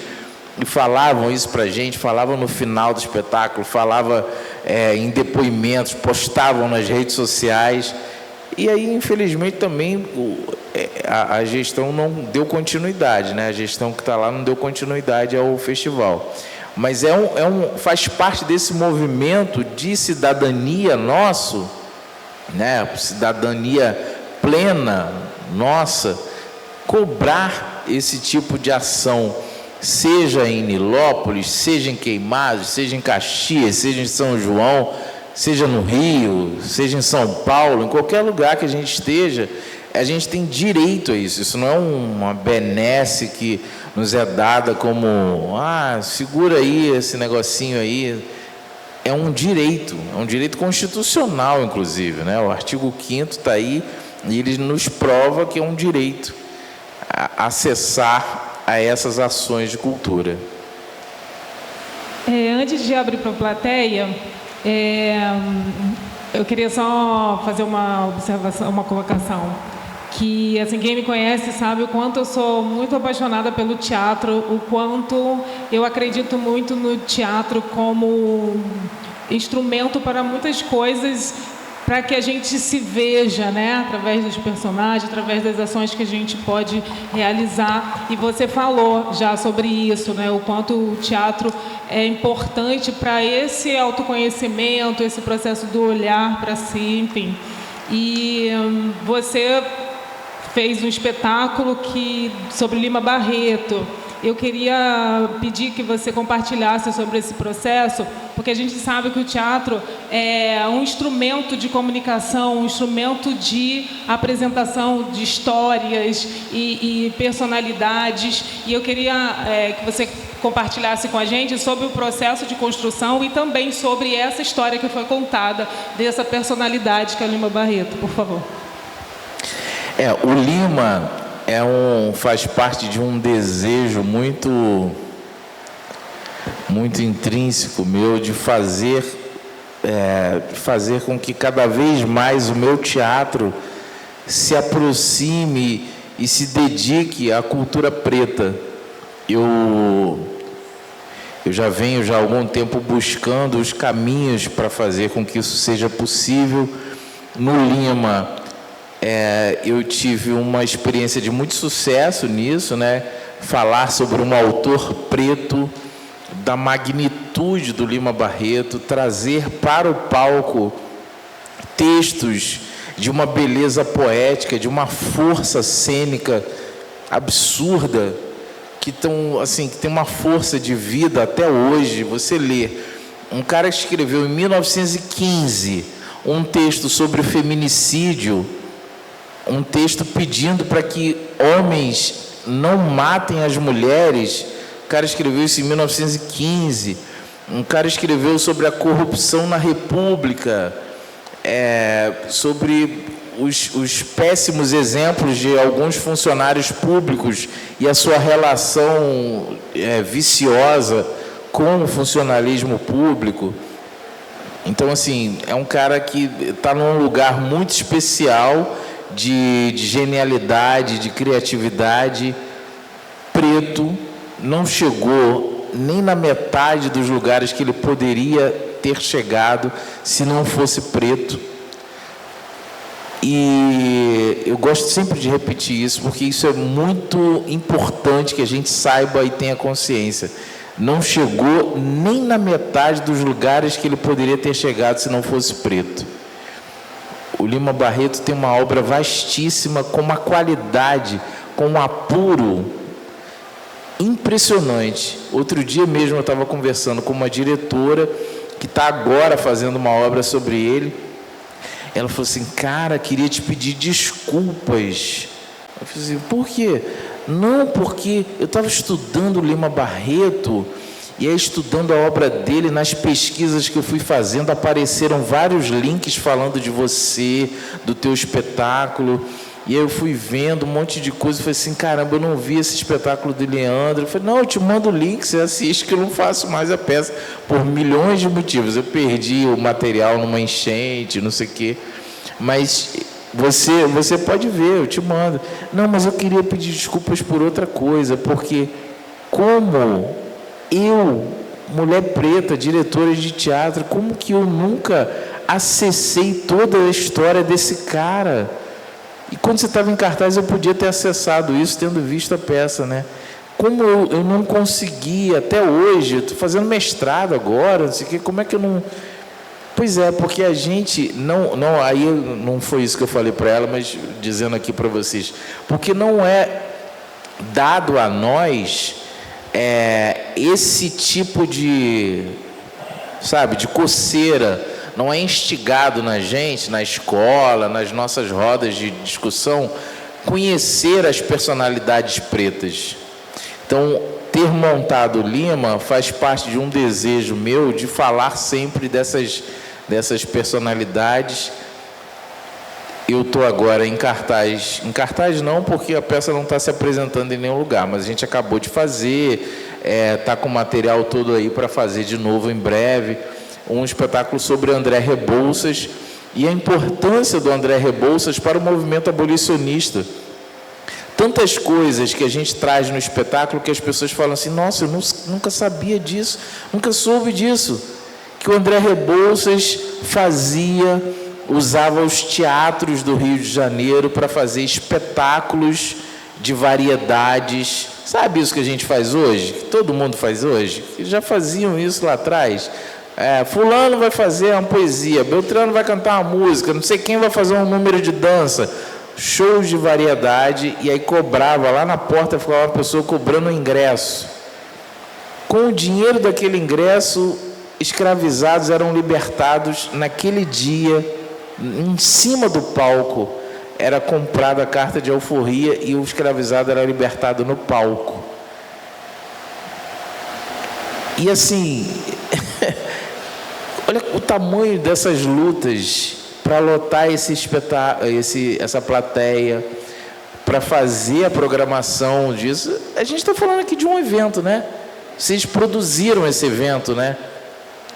e falavam isso para a gente, falavam no final do espetáculo, falavam em depoimentos, postavam nas redes sociais. E aí, infelizmente, também a gestão não deu continuidade, né? A gestão que está lá não deu continuidade ao festival. Mas faz parte desse movimento de cidadania nosso, né? Cidadania plena nossa, cobrar esse tipo de ação, seja em Nilópolis, seja em Queimados, seja em Caxias, seja em São João, seja no Rio, seja em São Paulo, em qualquer lugar que a gente esteja, a gente tem direito a isso. Isso não é uma benesse que nos é dada como, segura aí esse negocinho aí. É um direito constitucional, inclusive, né? O artigo 5º está aí e ele nos prova que é um direito a acessar a essas ações de cultura. Antes de abrir para a plateia, eu queria só fazer uma observação, uma colocação. Que, assim, quem me conhece sabe o quanto eu sou muito apaixonada pelo teatro, o quanto eu acredito muito no teatro como instrumento para muitas coisas, para que a gente se veja, né, através dos personagens, através das ações que a gente pode realizar. E você falou já sobre isso, né, o quanto o teatro é importante para esse autoconhecimento, esse processo do olhar para si, enfim. E você fez um espetáculo sobre Lima Barreto. Eu queria pedir que você compartilhasse sobre esse processo, porque a gente sabe que o teatro é um instrumento de comunicação, um instrumento de apresentação de histórias e personalidades. E eu queria que você compartilhasse com a gente sobre o processo de construção e também sobre essa história que foi contada dessa personalidade que é o Lima Barreto, por favor. O Lima faz parte de um desejo muito intrínseco meu de fazer com que cada vez mais o meu teatro se aproxime e se dedique à cultura preta. Eu já venho há algum tempo buscando os caminhos para fazer com que isso seja possível. No Lima, eu tive uma experiência de muito sucesso nisso, né? Falar sobre um autor preto da magnitude do Lima Barreto, trazer para o palco textos de uma beleza poética, de uma força cênica absurda, que tem uma força de vida até hoje. Você lê um cara que escreveu em 1915 um texto sobre feminicídio, um texto pedindo para que homens não matem as mulheres. O cara escreveu isso em 1915. Um cara escreveu sobre a corrupção na República, sobre os péssimos exemplos de alguns funcionários públicos e a sua relação viciosa com o funcionalismo público. Então, assim, é um cara que está num lugar muito especial de genialidade, de criatividade. Preto, não chegou nem na metade dos lugares que ele poderia ter chegado se não fosse preto. E eu gosto sempre de repetir isso, porque isso é muito importante que a gente saiba e tenha consciência. Não chegou nem na metade dos lugares que ele poderia ter chegado se não fosse preto. O Lima Barreto tem uma obra vastíssima, com uma qualidade, com um apuro impressionante. Outro dia mesmo eu estava conversando com uma diretora que está agora fazendo uma obra sobre ele. Ela falou assim: cara, queria te pedir desculpas. Eu falei assim: por quê? Não, porque eu estava estudando o Lima Barreto, e aí, estudando a obra dele, nas pesquisas que eu fui fazendo, apareceram vários links falando de você, do teu espetáculo. E aí eu fui vendo um monte de coisa, e falei assim: caramba, eu não vi esse espetáculo do Leandro. Eu falei: não, eu te mando o link, você assiste, que eu não faço mais a peça, por milhões de motivos. Eu perdi o material numa enchente, não sei o quê. Mas você pode ver, eu te mando. Não, mas eu queria pedir desculpas por outra coisa, porque como eu, mulher preta, diretora de teatro, como que eu nunca acessei toda a história desse cara? E quando você estava em cartaz, eu podia ter acessado isso, tendo visto a peça, né? Como eu não consegui até hoje, eu estou fazendo mestrado agora, não sei o quê, como é que eu não... Pois é, porque a gente não aí não foi isso que eu falei para ela, mas dizendo aqui para vocês, porque não é dado a nós esse tipo de, sabe, de coceira, não é instigado na gente, na escola, nas nossas rodas de discussão, conhecer as personalidades pretas. Então, ter montado o Lima faz parte de um desejo meu de falar sempre dessas personalidades. Eu estou agora em cartaz não, porque a peça não está se apresentando em nenhum lugar, mas a gente acabou de fazer, está com o material todo aí para fazer de novo em breve, um espetáculo sobre André Rebouças e a importância do André Rebouças para o movimento abolicionista. Tantas coisas que a gente traz no espetáculo que as pessoas falam assim: nossa, eu nunca sabia disso, nunca soube disso, que o André Rebouças usava os teatros do Rio de Janeiro para fazer espetáculos de variedades. Sabe isso que a gente faz hoje? Que todo mundo faz hoje? Já faziam isso lá atrás. Fulano vai fazer uma poesia, Beltrano vai cantar uma música, não sei quem vai fazer um número de dança. Shows de variedade, e aí cobrava, lá na porta ficava uma pessoa cobrando o ingresso. Com o dinheiro daquele ingresso, escravizados eram libertados naquele dia. Em cima do palco era comprada a carta de alforria e o escravizado era libertado no palco. E assim, olha o tamanho dessas lutas para lotar esse espetáculo, essa plateia, para fazer a programação disso. A gente está falando aqui de um evento, né? Vocês produziram esse evento, né?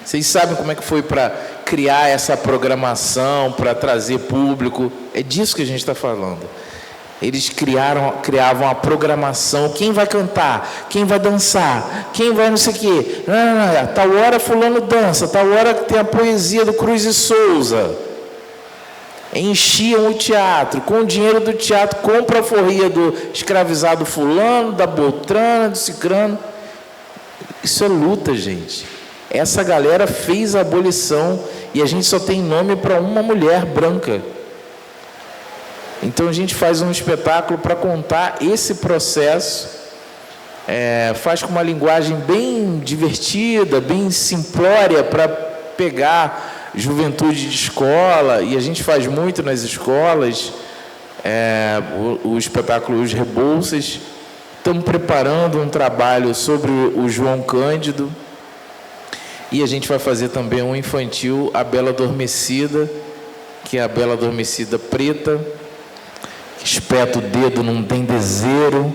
Vocês sabem como é que foi para criar essa programação, para trazer público. É disso que a gente está falando. Eles criavam a programação. Quem vai cantar? Quem vai dançar? Quem vai não sei o quê? Não, tal hora fulano dança, tal hora tem a poesia do Cruz e Souza. Enchiam o teatro. Com o dinheiro do teatro, compra a alforria do escravizado fulano, da Beltrana, do cicrano. Isso é luta, gente. Essa galera fez a abolição e a gente só tem nome para uma mulher branca. Então a gente faz um espetáculo para contar esse processo, faz com uma linguagem bem divertida, bem simplória, para pegar juventude de escola, e a gente faz muito nas escolas, o espetáculo Os Rebouças. Estamos preparando um trabalho sobre o João Cândido, e a gente vai fazer também um infantil, A Bela Adormecida, que é a Bela Adormecida preta, que espeta o dedo num dendezeiro,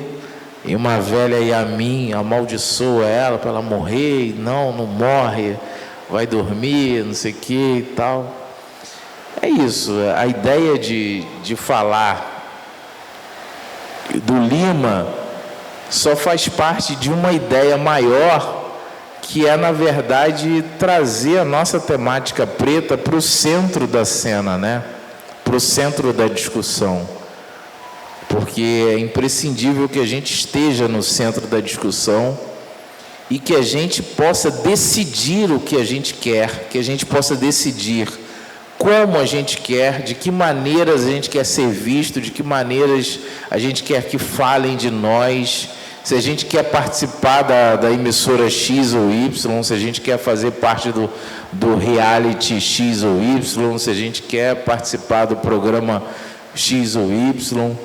e uma velha Yamin amaldiçoa ela para ela morrer, e não morre, vai dormir, não sei o que e tal. É isso, a ideia de falar do Lima só faz parte de uma ideia maior, que é, na verdade, trazer a nossa temática preta para o centro da cena, né? Para o centro da discussão. Porque é imprescindível que a gente esteja no centro da discussão e que a gente possa decidir o que a gente quer, que a gente possa decidir como a gente quer, de que maneiras a gente quer ser visto, de que maneiras a gente quer que falem de nós, se a gente quer participar da emissora X ou Y, se a gente quer fazer parte do reality X ou Y, se a gente quer participar do programa X ou Y.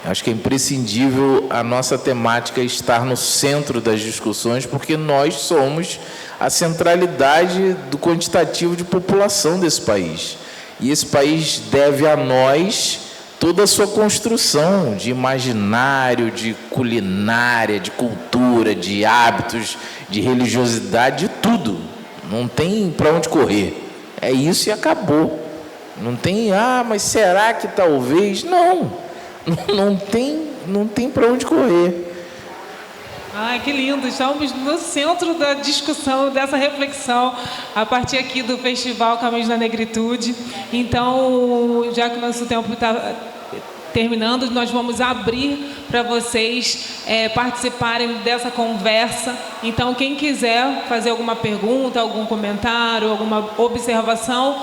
Acho que é imprescindível a nossa temática estar no centro das discussões, porque nós somos a centralidade do quantitativo de população desse país. E esse país deve a nós toda a sua construção de imaginário, de culinária, de cultura, de hábitos, de religiosidade, de tudo. Não tem para onde correr. É isso e acabou. Não tem, mas será que talvez? Não tem para onde correr. Ai, que lindo! Estamos no centro da discussão, dessa reflexão, a partir aqui do Festival Caminhos da Negritude. Então, já que o nosso tempo está terminando, nós vamos abrir para vocês participarem dessa conversa. Então, quem quiser fazer alguma pergunta, algum comentário, alguma observação,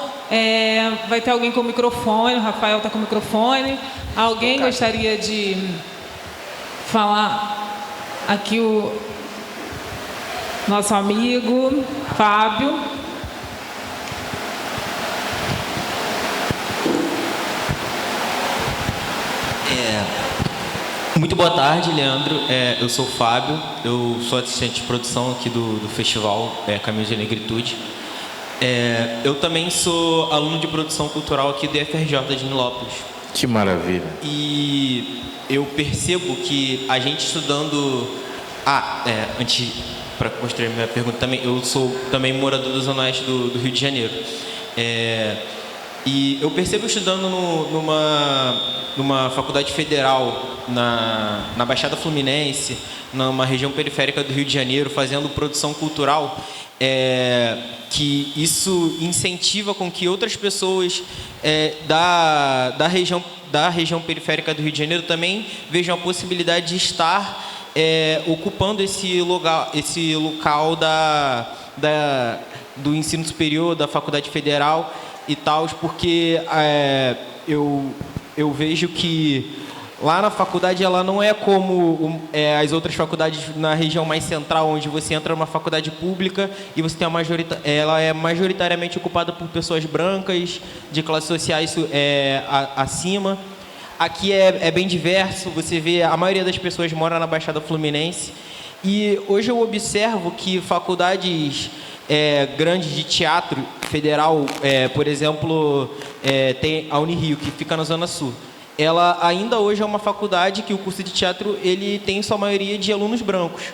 vai ter alguém com o microfone. O Rafael está com o microfone. Alguém gostaria de falar? Aqui o nosso amigo Fábio. Muito boa tarde, Leandro. Eu sou o Fábio, eu sou assistente de produção aqui do festival Caminhos da Negritude. Eu também sou aluno de produção cultural aqui do FRJ de Nilópolis. Que maravilha. E eu percebo que a gente estudando... antes, para construir minha pergunta também, eu sou também morador da Zona Oeste do Rio de Janeiro. E eu percebo estudando numa faculdade federal na Baixada Fluminense, numa região periférica do Rio de Janeiro, fazendo produção cultural, que isso incentiva com que outras pessoas da região periférica do Rio de Janeiro também vejam a possibilidade de estar ocupando esse local do ensino superior, da faculdade federal e tal, porque eu vejo que lá na faculdade ela não é como as outras faculdades na região mais central, onde você entra numa faculdade pública e você tem ela é majoritariamente ocupada por pessoas brancas, de classes sociais acima. Aqui é bem diverso, você vê, a maioria das pessoas mora na Baixada Fluminense. E hoje eu observo que faculdades grandes de teatro federal, por exemplo, tem a Unirio, que fica na Zona Sul. Ela ainda hoje é uma faculdade que o curso de teatro ele tem sua maioria de alunos brancos.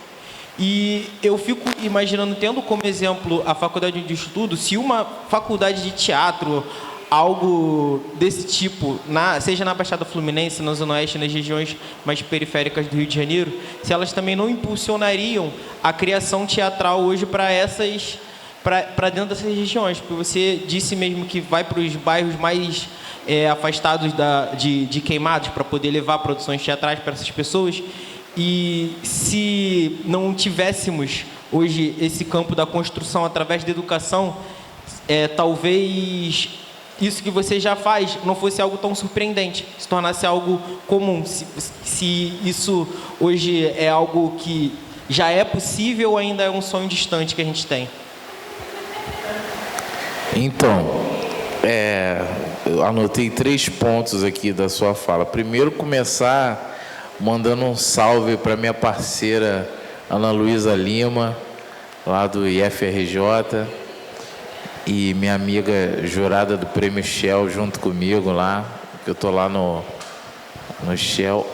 E eu fico imaginando, tendo como exemplo a faculdade de estudo, se uma faculdade de teatro, algo desse tipo, seja na Baixada Fluminense, na Zona Oeste, nas regiões mais periféricas do Rio de Janeiro, se elas também não impulsionariam a criação teatral hoje para dentro dessas regiões. Porque você disse mesmo que vai para os bairros mais afastados de Queimados para poder levar produções teatrais para essas pessoas. E se não tivéssemos hoje esse campo da construção através da educação, talvez isso que você já faz não fosse algo tão surpreendente, se tornasse algo comum. Se isso hoje é algo que já é possível ou ainda é um sonho distante que a gente tem? Então, eu anotei 3 pontos aqui da sua fala. Primeiro, começar mandando um salve para minha parceira Ana Luísa Lima, lá do IFRJ, e minha amiga jurada do Prêmio Shell junto comigo lá, que eu tô lá no Shell.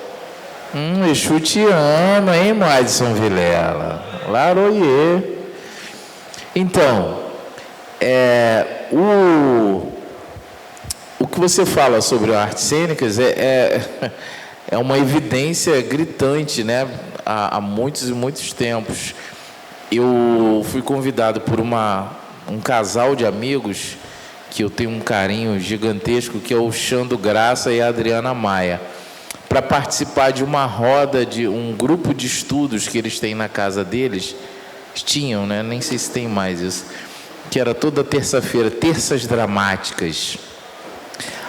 Exu te ama, hein, Madison Vilela? Laroie. Então, o que você fala sobre artes cênicas é uma evidência gritante, né? Há muitos e muitos tempos. Eu fui convidado por um casal de amigos que eu tenho um carinho gigantesco, que é o Xando Graça e a Adriana Maia, para participar de uma roda de um grupo de estudos que eles têm na casa deles. Tinham, né? Nem sei se tem mais isso. Que era toda terça-feira, terças dramáticas.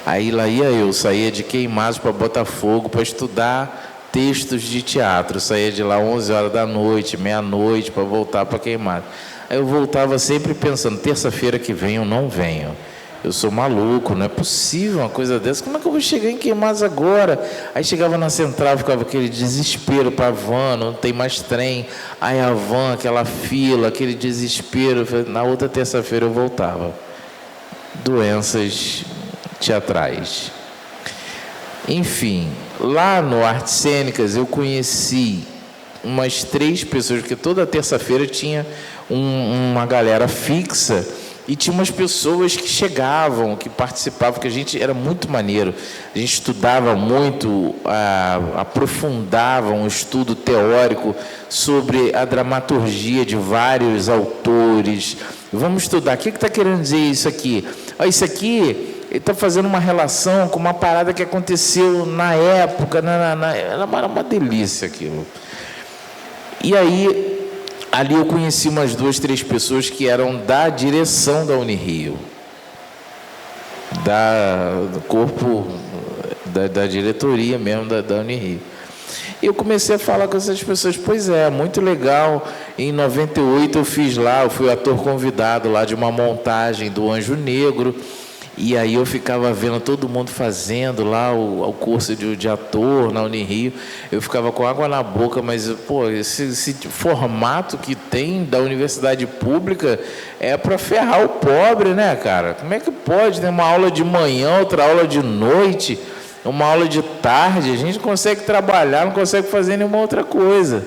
Aí lá ia eu, saía de Queimados para Botafogo para estudar textos de teatro. Saía de lá 11 horas da noite, meia-noite, para voltar para Queimados. Aí eu voltava sempre pensando, terça-feira que vem eu não venho. Eu sou maluco, não é possível uma coisa dessa. Como é que eu vou chegar em Queimados agora? Aí chegava na central, ficava aquele desespero para a van, não tem mais trem. Aí a van, aquela fila, aquele desespero. Na outra terça-feira eu voltava. Doenças teatrais. Enfim, lá no Artes Cênicas eu conheci umas 3 pessoas, porque toda terça-feira tinha uma galera fixa. E tinha umas pessoas que chegavam, que participavam, que a gente era muito maneiro. A gente estudava muito, aprofundava um estudo teórico sobre a dramaturgia de vários autores. Vamos estudar. O que está querendo dizer isso aqui? Isso aqui está fazendo uma relação com uma parada que aconteceu na época. Era uma delícia aquilo. E aí, ali eu conheci umas 2, 3 pessoas que eram da direção da Unirio, do corpo, da diretoria mesmo da Unirio. E eu comecei a falar com essas pessoas, pois é, muito legal. Em 98 eu fiz lá, eu fui ator convidado lá de uma montagem do Anjo Negro. E aí eu ficava vendo todo mundo fazendo lá o curso de ator na Unirio. Eu ficava com água na boca, mas, pô, esse formato que tem da universidade pública é para ferrar o pobre, né, cara? Como é que pode ter uma aula de manhã, outra aula de noite, uma aula de tarde? A gente não consegue trabalhar, não consegue fazer nenhuma outra coisa.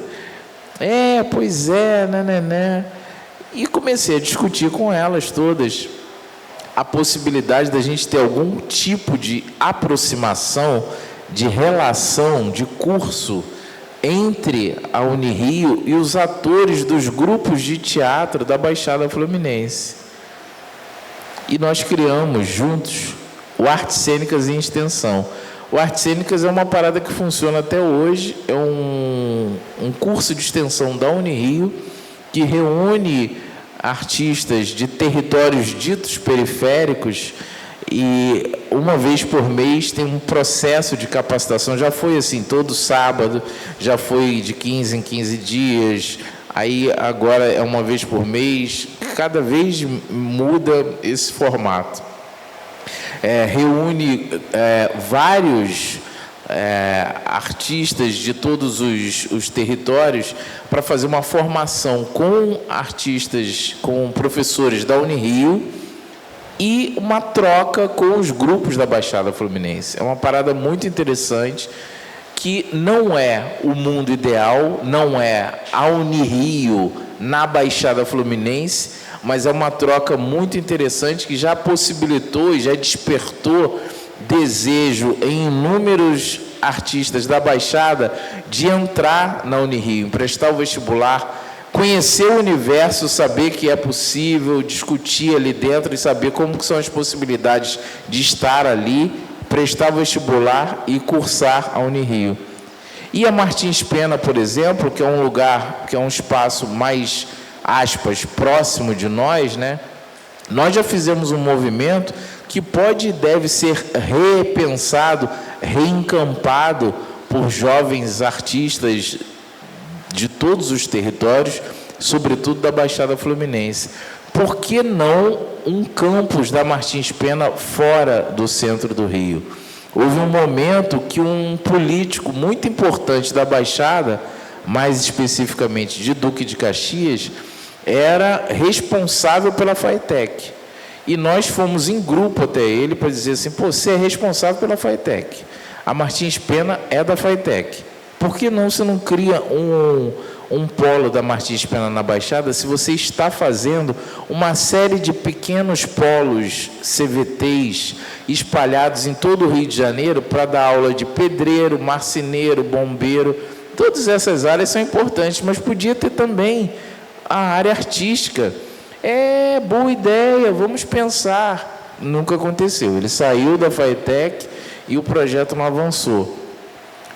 Pois é, né. E comecei a discutir com elas todas a possibilidade da gente ter algum tipo de aproximação, de relação, de curso entre a Unirio e os atores dos grupos de teatro da Baixada Fluminense. E nós criamos juntos o Artes Cênicas em Extensão. O Artes Cênicas é uma parada que funciona até hoje, é um curso de extensão da Unirio que reúne artistas de territórios ditos periféricos e uma vez por mês tem um processo de capacitação. Já foi assim todo sábado, já foi de 15 em 15 dias, aí agora é uma vez por mês, cada vez muda esse formato. Reúne vários artistas de todos os territórios para fazer uma formação com artistas, com professores da Unirio e uma troca com os grupos da Baixada Fluminense. É uma parada muito interessante, que não é o mundo ideal, não é a Unirio na Baixada Fluminense, mas é uma troca muito interessante que já possibilitou e já despertou desejo em inúmeros artistas da Baixada de entrar na Unirio, prestar o vestibular, conhecer o universo, saber que é possível, discutir ali dentro e saber como que são as possibilidades de estar ali, prestar o vestibular e cursar a Unirio. E a Martins Pena, por exemplo, que é um lugar, que é um espaço mais, aspas, próximo de nós, né? Nós já fizemos um movimento que pode e deve ser repensado, reencampado por jovens artistas de todos os territórios, sobretudo da Baixada Fluminense. Por que não um campus da Martins Pena fora do centro do Rio. Houve um momento que um político muito importante da Baixada, mais especificamente de Duque de Caxias, era responsável pela FATEC. E nós fomos em grupo até ele para dizer assim, pô, você é responsável pela FATEC. A Martins Pena é da FATEC. Por que não você não cria um polo da Martins Pena na Baixada, se você está fazendo uma série de pequenos polos CVTs espalhados em todo o Rio de Janeiro para dar aula de pedreiro, marceneiro, bombeiro? Todas essas áreas são importantes, mas podia ter também a área artística. É boa ideia, vamos pensar. Nunca aconteceu. Ele saiu da FATEC e o projeto não avançou.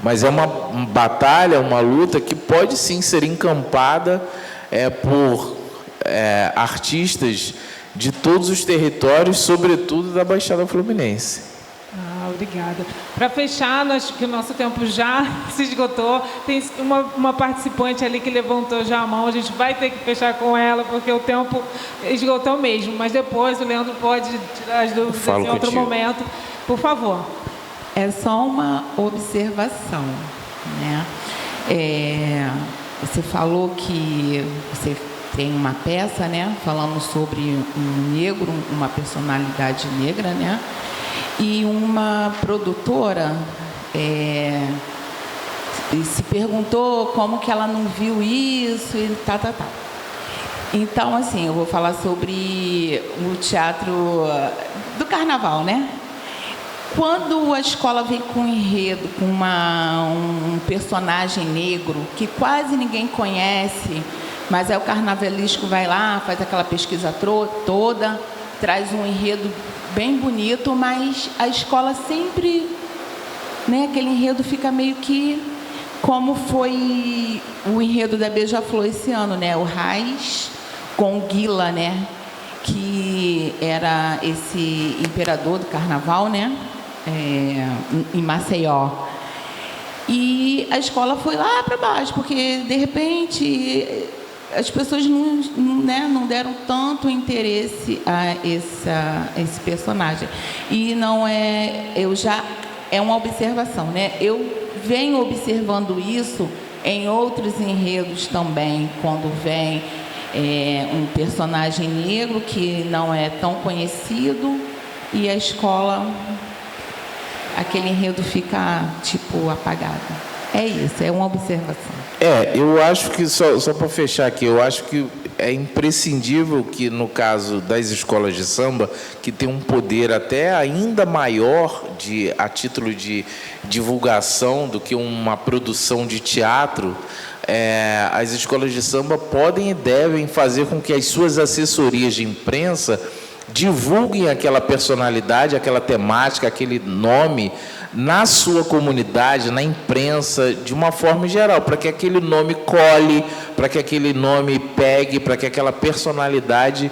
Mas é uma batalha, uma luta que pode sim ser encampada por artistas de todos os territórios, sobretudo da Baixada Fluminense. Obrigada. Para fechar, que o nosso tempo já se esgotou, tem uma participante ali que levantou já a mão, a gente vai ter que fechar com ela, porque o tempo esgotou mesmo, mas depois o Leandro pode tirar as dúvidas em outro momento. Por favor. É só uma observação, né? Você falou que você tem uma peça, né, falando sobre um negro, uma personalidade negra, né? E uma produtora se perguntou como que ela não viu isso e tal. Então, assim, eu vou falar sobre o teatro do carnaval, né? Quando a escola vem com um enredo, com um personagem negro que quase ninguém conhece, mas aí o carnavalesco vai lá, faz aquela pesquisa toda, traz um enredo bem bonito, mas a escola sempre, né, aquele enredo fica meio que como foi o enredo da Beija-Flor esse ano, né? O Raiz com Guila, né? Que era esse imperador do carnaval, né? Em Maceió. E a escola foi lá para baixo, porque de repente as pessoas não deram tanto interesse a esse personagem. E não é uma observação, né? Eu venho observando isso em outros enredos também, quando vem um personagem negro que não é tão conhecido e a escola, aquele enredo fica, tipo, apagado. É isso, é uma observação. Eu acho que, só para fechar aqui, eu acho que é imprescindível que, no caso das escolas de samba, que tem um poder até ainda maior a título de divulgação do que uma produção de teatro, as escolas de samba podem e devem fazer com que as suas assessorias de imprensa divulguem aquela personalidade, aquela temática, aquele nome na sua comunidade, na imprensa, de uma forma geral, para que aquele nome cole, para que aquele nome pegue, para que aquela personalidade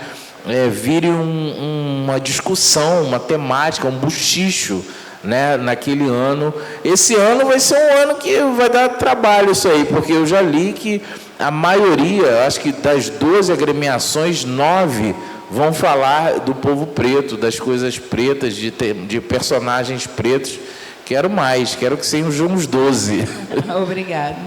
vire uma discussão, uma temática, um buchicho, né, naquele ano. Esse ano vai ser um ano que vai dar trabalho isso aí, porque eu já li que a maioria, acho que das 12 agremiações, 9 vão falar do povo preto, das coisas pretas, de personagens pretos. Quero mais, quero que sejam uns 12. Obrigada.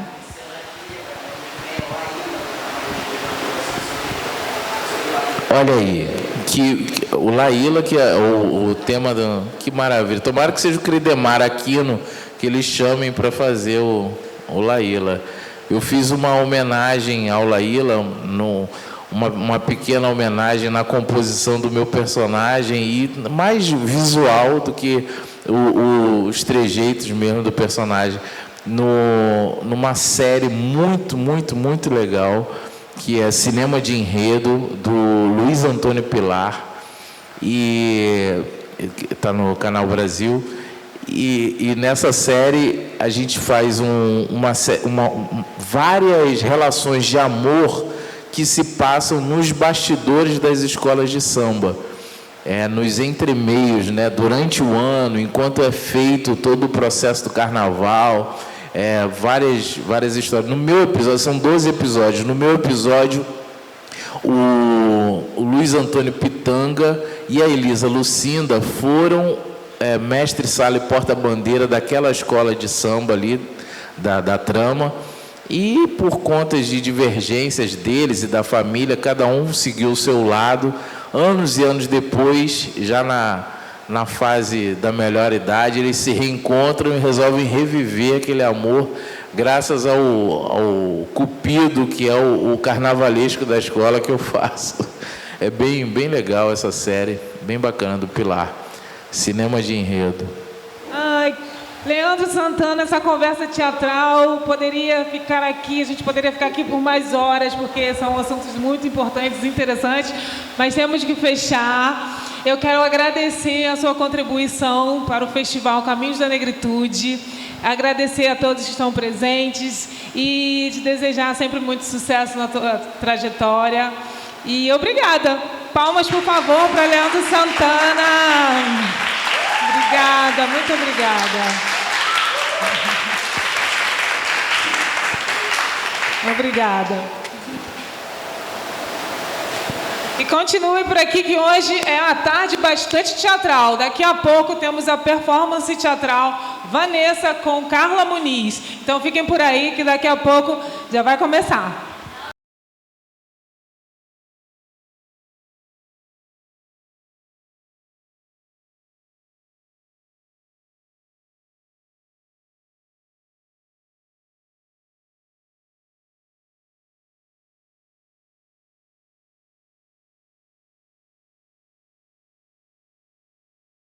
Olha aí, que o Laíla, que é o tema do... Que maravilha. Tomara que seja o Cridemar Aquino, que eles chamem para fazer o Laíla. Eu fiz uma homenagem ao Laíla, uma pequena homenagem na composição do meu personagem, e mais visual do que os trejeitos mesmo do personagem, numa série muito, muito, muito legal, que é Cinema de Enredo, do Luiz Antônio Pilar, e está no Canal Brasil. E nessa série a gente faz várias relações de amor que se passam nos bastidores das escolas de samba, nos entremeios, né, durante o ano, enquanto é feito todo o processo do carnaval, várias histórias. No meu episódio, são 12 episódios, no meu episódio, O Luiz Antônio Pitanga e a Elisa Lucinda foram mestre sala e porta-bandeira daquela escola de samba ali, da Trama, e por conta de divergências deles e da família, cada um seguiu o seu lado. Anos e anos depois, já na fase da melhor idade, eles se reencontram e resolvem reviver aquele amor, graças ao Cupido, que é o carnavalesco da escola que eu faço. É bem legal essa série, bem bacana, do Pilar. Cinema de enredo. Ai, Leandro Santana, essa conversa teatral poderia ficar aqui, a gente poderia ficar aqui por mais horas, porque são assuntos muito importantes e interessantes, mas temos que fechar. Eu quero agradecer a sua contribuição para o Festival Caminhos da Negritude, agradecer a todos que estão presentes e te desejar sempre muito sucesso na tua trajetória. E obrigada. Palmas, por favor, para Leandro Santana. Obrigada, muito obrigada. Obrigada. E continue por aqui, que hoje é uma tarde bastante teatral. Daqui a pouco temos a performance teatral Vanessa com Carla Muniz. Então fiquem por aí, que daqui a pouco já vai começar.